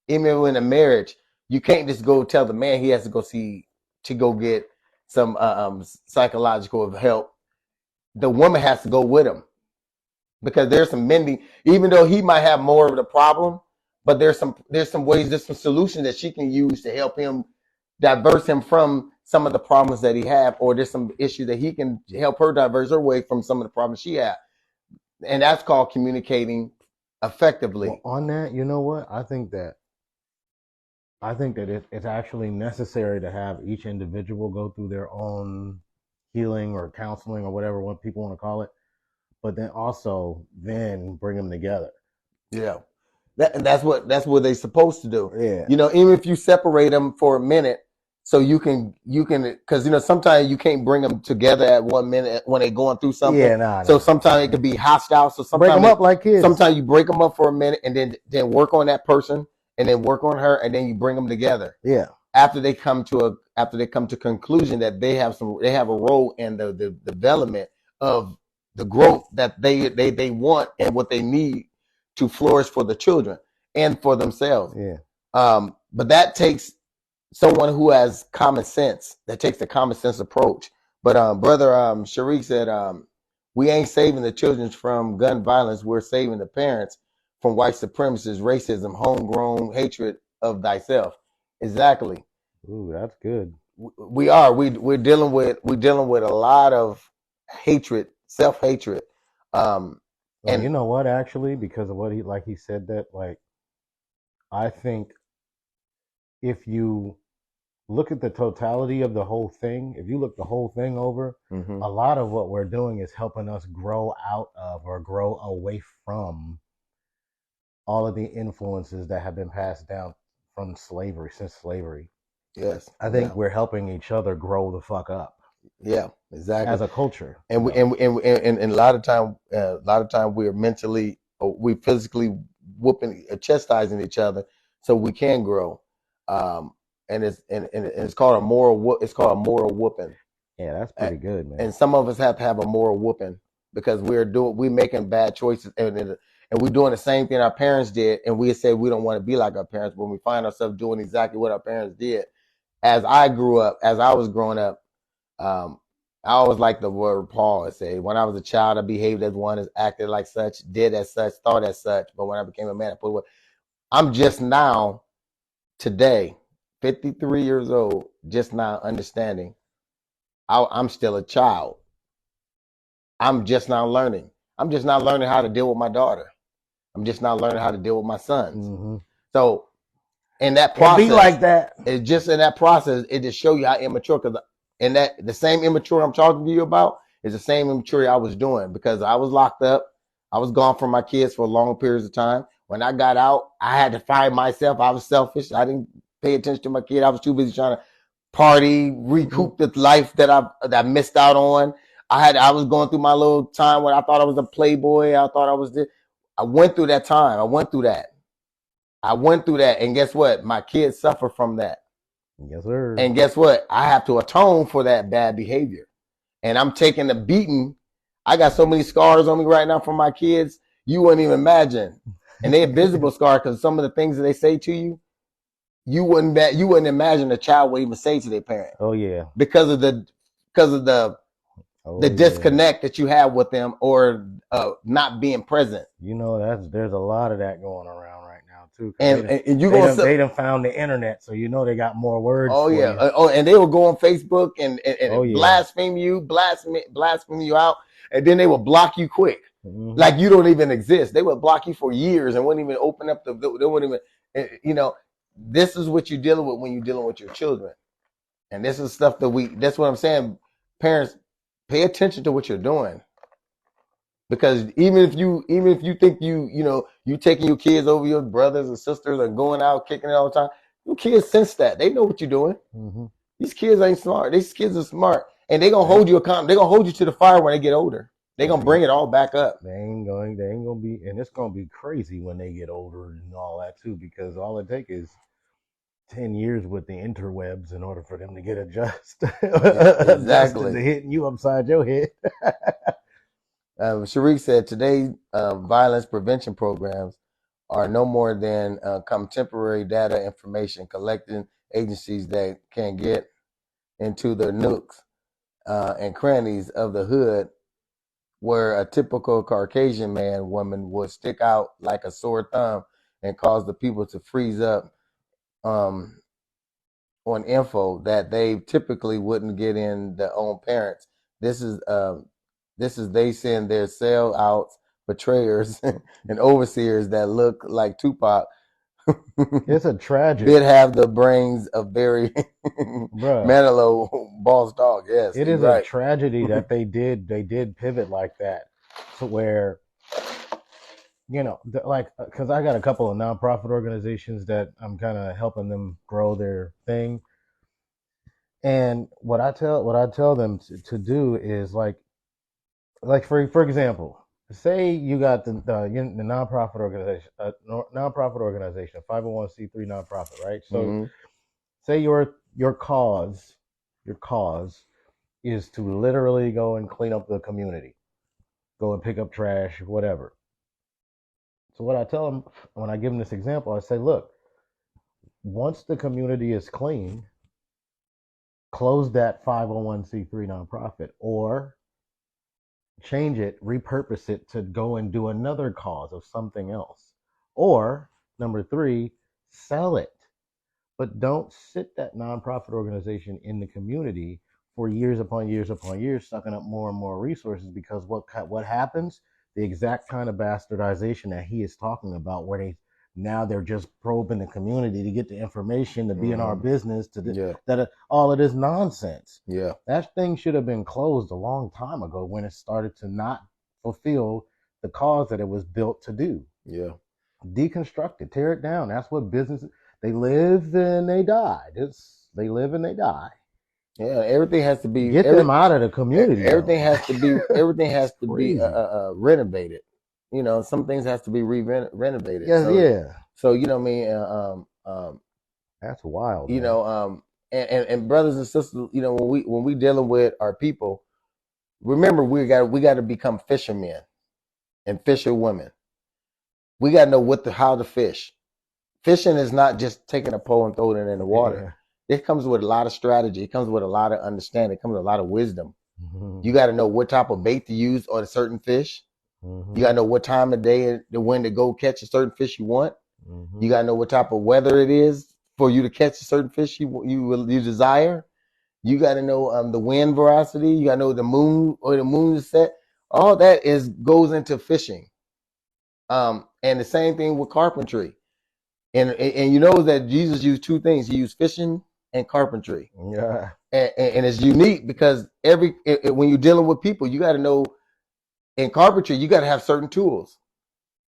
even in a marriage, you can't just go tell the man he has to go get some psychological help. The woman has to go with him because there's some mending. Even though he might have more of the problem, but there's some ways, there's some solutions that she can use to help him diverse him from some of the problems that he have, or there's some issue that he can help her diverse her way from some of the problems she had. And that's called communicating effectively. Well, on that, you know what? I think that it's actually necessary to have each individual go through their own healing or counseling or whatever what people want to call it, but then also bring them together. Yeah. That's what they're supposed to do. Yeah. Even if you separate them for a minute, so you can, because sometimes you can't bring them together at 1 minute when they're going through something. Yeah, so sometimes it can be hostile. So sometimes break them up like kids. Sometimes you break them up for a minute and then work on that person and then work on her and then you bring them together. Yeah. After they come to conclusion that they have a role in the development of the growth that they want and what they need to flourish for the children and for themselves. Yeah. But that takes someone who has common sense, that takes the common sense approach. But brother Sharik said, we ain't saving the children from gun violence. We're saving the parents from white supremacists, racism, homegrown hatred of thyself. Exactly. Ooh, that's good. We are. We're dealing with a lot of hatred, self-hatred. And you know what? Actually, because of what he said that, like, I think if you look at the totality of the whole thing, if you look the whole thing over, a lot of what we're doing is helping us grow out of or grow away from all of the influences that have been passed down from slavery, since slavery. Yes. I think we're helping each other grow the fuck up. Yeah, exactly. As a culture. And a lot of time we're mentally, we physically chastising each other so we can grow. And it's called a moral whooping. Yeah, that's pretty good, man. And some of us have to have a moral whooping because we're making bad choices, and we're doing the same thing our parents did, and we say we don't want to be like our parents, when we find ourselves doing exactly what our parents did. As I was growing up, I always like the word Paul said, when I was a child, I behaved as one, as acted like such, did as such, thought as such. But when I became a man, I put away. I'm just now, today, 53 years old, just now understanding I'm still a child. I'm just now learning. I'm just now learning how to deal with my daughter. I'm just now learning how to deal with my sons. Mm-hmm. So in that process, be like that. It's just in that process, it just show you how immature, because and that the same immature I'm talking to you about is the same immaturity I was doing, because I was locked up. I was gone from my kids for long periods of time. When I got out, I had to find myself. I was selfish. I didn't pay attention to my kid. I was too busy trying to party, recoup the life that I missed out on. I was going through my little time where I thought I was a playboy. I thought I was this. I went through that time. I went through that. And guess what? My kids suffer from that. Yes, sir. And guess what? I have to atone for that bad behavior. And I'm taking the beating. I got so many scars on me right now from my kids, you wouldn't even imagine. And they're visible scars, because some of the things that they say to you, you wouldn't imagine a child would even say to their parent. Oh yeah. Because of the disconnect that you have with them, or not being present. You know, there's a lot of that going around right now too. And they done found the internet, so you know they got more words. Oh yeah. And they will go on Facebook and blaspheme you out, and then they will block you quick. Mm-hmm. Like you don't even exist. They would block you for years and wouldn't even open up they wouldn't even, this is what you're dealing with when you're dealing with your children. And this is stuff that's what I'm saying. Parents, pay attention to what you're doing. Because even if you think you taking your kids over your brothers and sisters and going out kicking it all the time, your kids sense that. They know what you're doing. Mm-hmm. These kids ain't smart. These kids are smart. And they're gonna hold you accountable. They're gonna hold you to the fire when they get older. They're gonna bring it all back up. They ain't gonna be, and it's gonna be crazy when they get older and all that too, because all it takes is 10 years with the interwebs in order for them to get adjusted. Exactly. To hitting you upside your head. Sharik said today violence prevention programs are no more than contemporary data information collecting agencies that can get into the nooks and crannies of the hood, where a typical Caucasian man, woman would stick out like a sore thumb and cause the people to freeze up on info that they typically wouldn't get in their own parents. This is they send their sellouts, betrayers, and overseers that look like Tupac. It's a tragedy. Did have the brains of Barry Manilow, boss dog. Yes, it is a tragedy that they did pivot like that, to where, because I got a couple of nonprofit organizations that I'm kind of helping them grow their thing, and what I tell them to do is like for example, say you got the nonprofit organization, a 501c3 nonprofit, right? So say your cause is to literally go and clean up the community, go and pick up trash, whatever. So what I tell them when I give them this example, I say, look, once the community is clean, close that 501c3 nonprofit, or change it, repurpose it to go and do another cause of something else. Or number 3, sell it. But don't sit that nonprofit organization in the community for years upon years upon years, sucking up more and more resources, because what happens? The exact kind of bastardization that he is talking about, where they're just probing the community to get the information to be in our business, that all it is nonsense. Yeah, that thing should have been closed a long time ago when it started to not fulfill the cause that it was built to do. Yeah, deconstruct it, tear it down. That's what business. They live and they die. They live and they die. Yeah, everything has to be them out of the community. Everything has to be renovated. Some things has to be renovated. Yeah, So you know what I mean. That's wild. And brothers and sisters, when we dealing with our people, remember, we got to become fishermen and fisherwomen. We got to know how to fish. Fishing is not just taking a pole and throwing it in the water. Yeah. It comes with a lot of strategy. It comes with a lot of understanding. It comes with a lot of wisdom. Mm-hmm. You got to know what type of bait to use on a certain fish. Mm-hmm. You got to know what time of day and when to go catch a certain fish you want. Mm-hmm. You got to know what type of weather it is for you to catch a certain fish you desire. You got to know the wind veracity. You got to know the moon or the moon is set. All that goes into fishing. And the same thing with carpentry. And you know that Jesus used two things. He used fishing and carpentry. Yeah. And it's unique because when you're dealing with people, you got to know in carpentry, you got to have certain tools.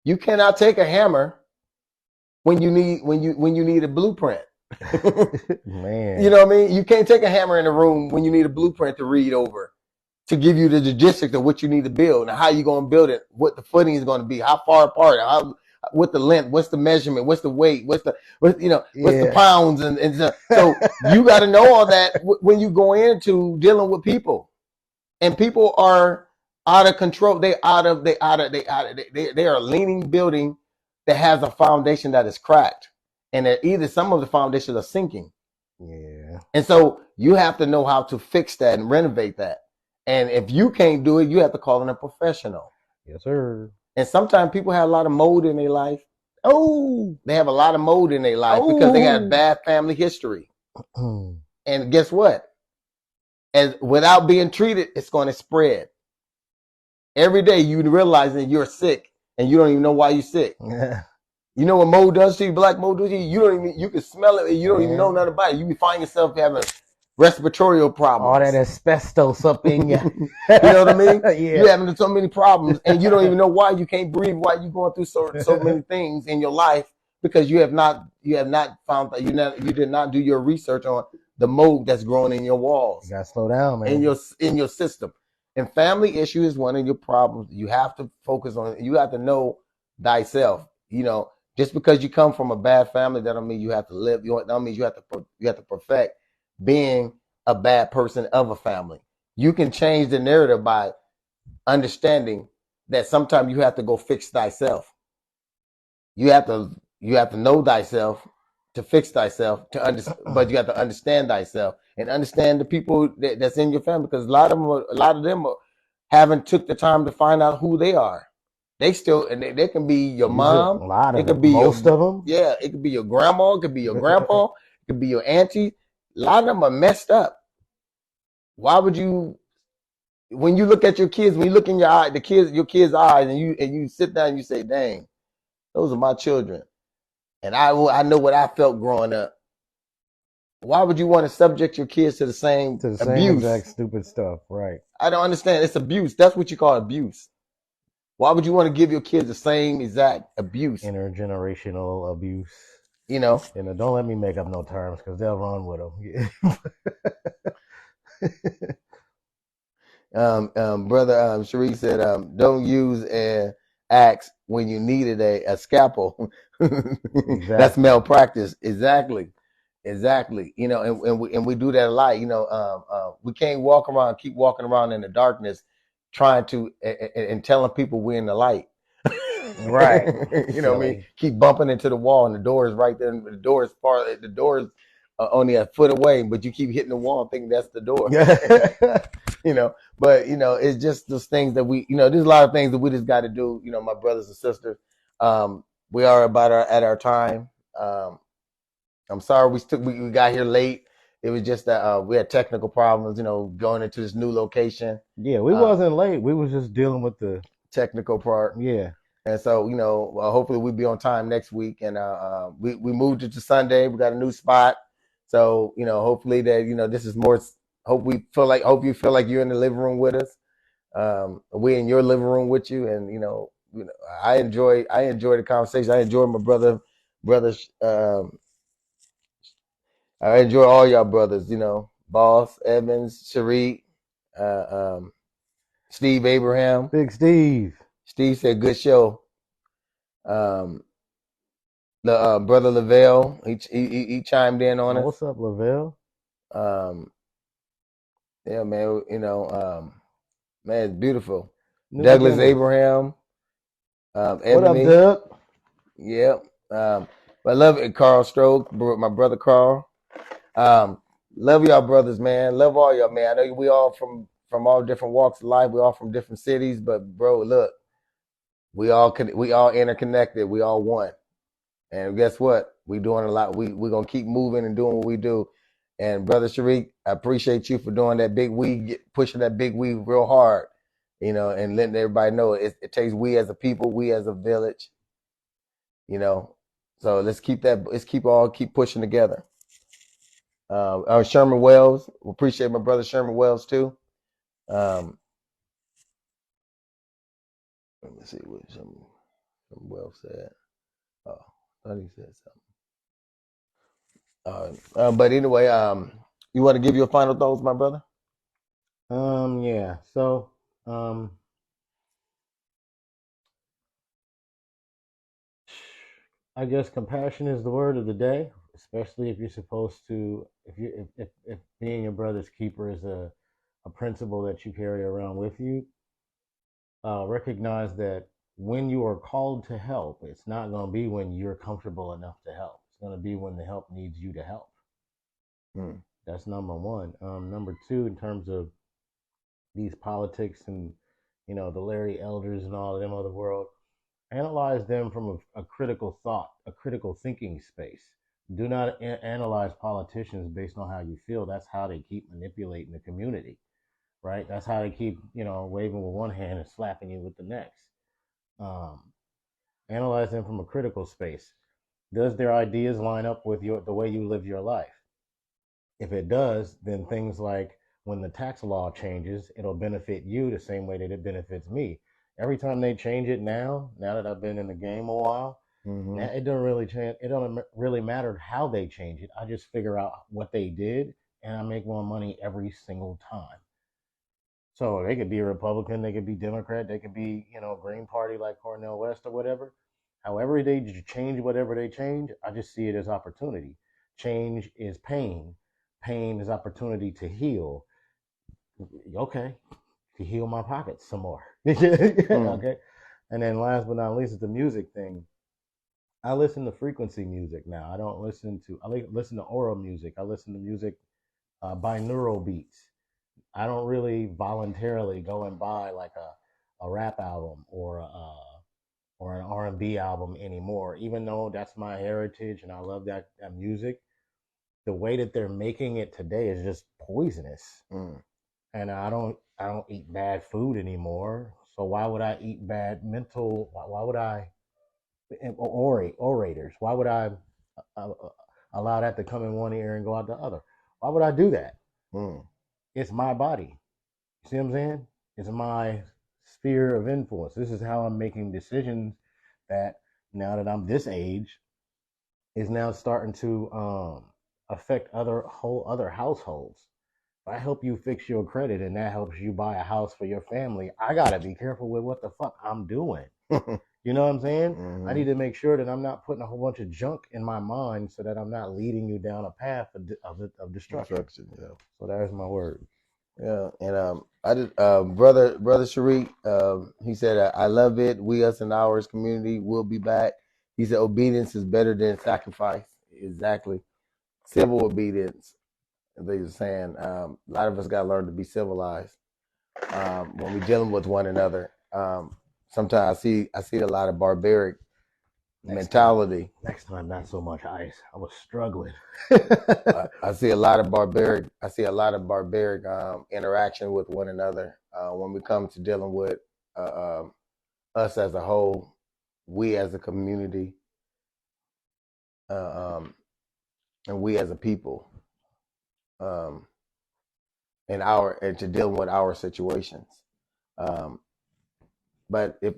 You cannot take a hammer when you need a blueprint. Man. You know what I mean? You can't take a hammer in a room when you need a blueprint to read over, to give you the logistics of what you need to build and how you're going to build it, what the footing is going to be, how far apart, what the length, what's the measurement, what's the weight, what's the pounds, and so you got to know all that when you go into dealing with people, and people are out of control. They are a leaning building that has a foundation that is cracked, and that either some of the foundations are sinking. Yeah, and so you have to know how to fix that and renovate that. And if you can't do it, you have to call in a professional. Yes, sir. And sometimes people have a lot of mold in their life. Oh, they have a lot of mold in their life because they got bad family history. And guess what? And without being treated, it's going to spread. Every day you realize that you're sick and you don't even know why you're sick. Yeah. You know what mold does to you? Black mold does to you? You can smell it and you don't even know nothing about it. You find yourself having respiratory problems. All that asbestos up in you. You know what I mean? Yeah. You're having so many problems and you don't even know why you can't breathe, why you're going through so many things in your life because you have not found that you did not do your research on the mold that's growing in your walls. You gotta slow down, man. In your system. And family issue is one of your problems. You have to focus on it. You have to know thyself. You know, just because you come from a bad family, that don't mean you have to live. That means you have to perfect being a bad person of a family. You can change the narrative by understanding that sometimes you have to go fix thyself. You have to know thyself to fix thyself but you have to understand thyself and understand the people that's in your family, because a lot of them haven't took the time to find out who they are. They still, and they can be your mom. A lot of it could be most of them. Yeah, it could be your grandma. It could be your grandpa. It could be your auntie. A lot of them are messed up. Why would you, when you look at your kids, when you look in your eye, your kids' eyes, and you sit down and you say, "Dang, those are my children," and I know what I felt growing up. Why would you want to subject your kids to the same abuse? Exact stupid stuff, right? I don't understand. It's abuse. That's what you call abuse. Why would you want to give your kids the same exact abuse? Intergenerational abuse. You know, don't let me make up no terms because they'll run with them. Brother Sharif said, "Don't use an axe when you needed a scalpel." Exactly. That's malpractice. Exactly. You know, and we do that a lot. You know, we can't keep walking around in the darkness, trying to and telling people we're in the light. Right. You know what I mean? Keep bumping into the wall and the door is right there. The door is only a foot away, but you keep hitting the wall thinking that's the door. You know, but you know, it's just those things that there's a lot of things that we just got to do. You know, my brothers and sisters, we are at our time. I'm sorry we got here late. It was just that we had technical problems, going into this new location. Yeah, we wasn't late. We was just dealing with the technical part. Yeah. And so, hopefully we'll be on time next week. And we moved it to Sunday. We got a new spot. So, hopefully that, this is more, hope you feel like you're in the living room with us. We're in your living room with you. And, I enjoy the conversation. I enjoy my brothers. I enjoy all y'all brothers, Boss, Evans, Sharif, Steve Abraham. Big Steve. Steve said, good show. The brother Lavelle, he chimed in on it. What's up, Lavelle? Yeah, man, Man, it's beautiful. New Douglas beginnings. Abraham, What up, Ebony. Doug? Yep. I love it. Carl Stroke, my brother Carl. Love y'all brothers, man. Love all y'all, man. I know we all from all different walks of life. We all from different cities, but bro, look, we all interconnected. We all one. And guess what? We doing a lot. We're gonna keep moving and doing what we do. And brother Sharik, I appreciate you for doing that big weed, pushing that big weed real hard, and letting everybody know it takes we as a people, we as a village, you know. So let's keep pushing together. Sherman Wells, we appreciate my brother Sherman Wells too. Um, let me see what Sherman Wells said. Oh, I thought he said something. But anyway, you want to give your final thoughts, my brother? Yeah. So, um, I guess compassion is the word of the day, especially if you're supposed to, if being your brother's keeper is a principle that you carry around with you. Recognize that when you are called to help, it's not going to be when you're comfortable enough to help. It's going to be when the help needs you to help. Hmm. That's number one. Number two, in terms of these politics and the Larry Elders and all of them of the world, analyze them from a critical thought, a critical thinking space. Do not analyze politicians based on how you feel. That's how they keep manipulating the community, right? That's how they keep waving with one hand and slapping you with the next. Um, Analyze them from a critical space. Does their ideas line up with the way you live your life? If it does, then things like when the tax law changes, it'll benefit you the same way that it benefits me. Every time they change it now that I've been in the game a while, Mm-hmm. now it doesn't really change. It doesn't really matter how they change it. I just figure out what they did, and I make more money every single time. So they could be a Republican, they could be Democrat, they could be Green Party like Cornel West or whatever. However they change whatever they change, I just see it as opportunity. Change is pain. Pain is opportunity to heal. Okay, to heal my pockets some more. Okay. And then last but not least is the music thing. I listen to frequency music now. I don't listen to I listen to oral music. I listen to music binaural beats. I don't really voluntarily go and buy like a rap album or an R&B album anymore. Even though that's my heritage and I love that music, the way that they're making it today is just poisonous. And I don't eat bad food anymore. So why would I eat bad mental? Why would I orators? Why would I uh, uh, allow that to come in one ear and go out the other? Why would I do that? It's my body. You see what I'm saying? It's my sphere of influence. This is how I'm making decisions that now that I'm this age is now starting to affect whole other households. If I help you fix your credit and that helps you buy a house for your family, I gotta be careful with what the fuck I'm doing. You know what I'm saying? Mm-hmm. I need to make sure that I'm not putting a whole bunch of junk in my mind so that I'm not leading you down a path of destruction. Yeah. So there's my word. Yeah, and I did, brother Sharik. He said, "I love it. We, us, and ours community will be back." He said, "Obedience is better than sacrifice." Exactly, civil obedience. They were saying a lot of us got to learn to be civilized when we're dealing with one another. Sometimes I see a lot of barbaric mentality. Next time, not so much ice. I was struggling. I see a lot of barbaric. I see a lot of barbaric interaction with one another when we come to dealing with us as a whole, we as a community, uh, um, and we as a people, um, and to deal with our situations. Um, but if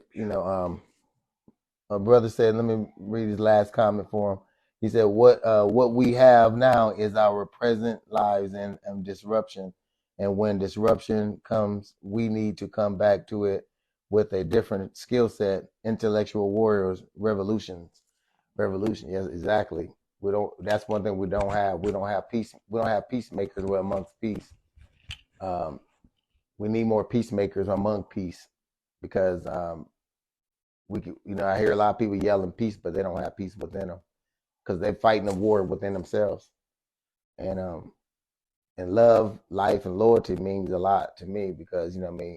my brother said, let me read his last comment for him. He said, "What we have now is our present lives and disruption, and when disruption comes, we need to come back to it with a different skill set. Intellectual warriors, revolution. Yes, exactly. We don't. That's one thing we don't have. We don't have peace. We don't have peacemakers. We're amongst peace. Um, we need more peacemakers among peace, because I hear a lot of people yelling peace, but they don't have peace within them because they're fighting a war within themselves. And love, life, and loyalty means a lot to me, because to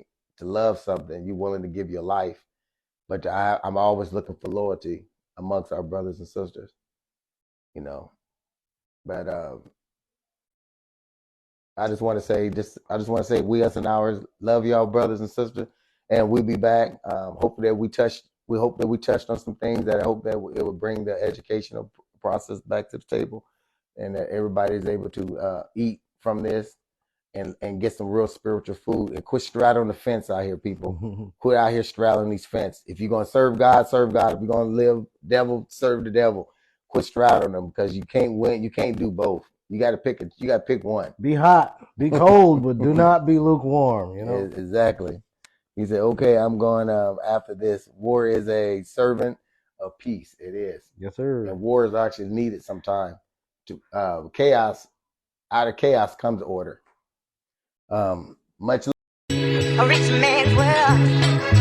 love something, you're willing to give your life. But I'm always looking for loyalty amongst our brothers and sisters, But I just want to say, we, us, and ours love y'all, brothers and sisters, and we'll be back. We hope that we touched on some things that I hope that it will bring the educational process back to the table, and that everybody is able to eat from this and get some real spiritual food, and quit straddling the fence out here, people. Quit out here straddling these fence. If you're going to serve God, serve God. If you're going to live devil, serve the devil. Quit straddling them, because you can't win. You can't do both. You got to pick it. You got to pick one. Be hot, be cold, but do not be lukewarm. Exactly. He said, "Okay, I'm going. After this, war is a servant of peace. It is. Yes, sir. And war is actually needed sometimes. To chaos, out of chaos comes order. Much. A rich man's world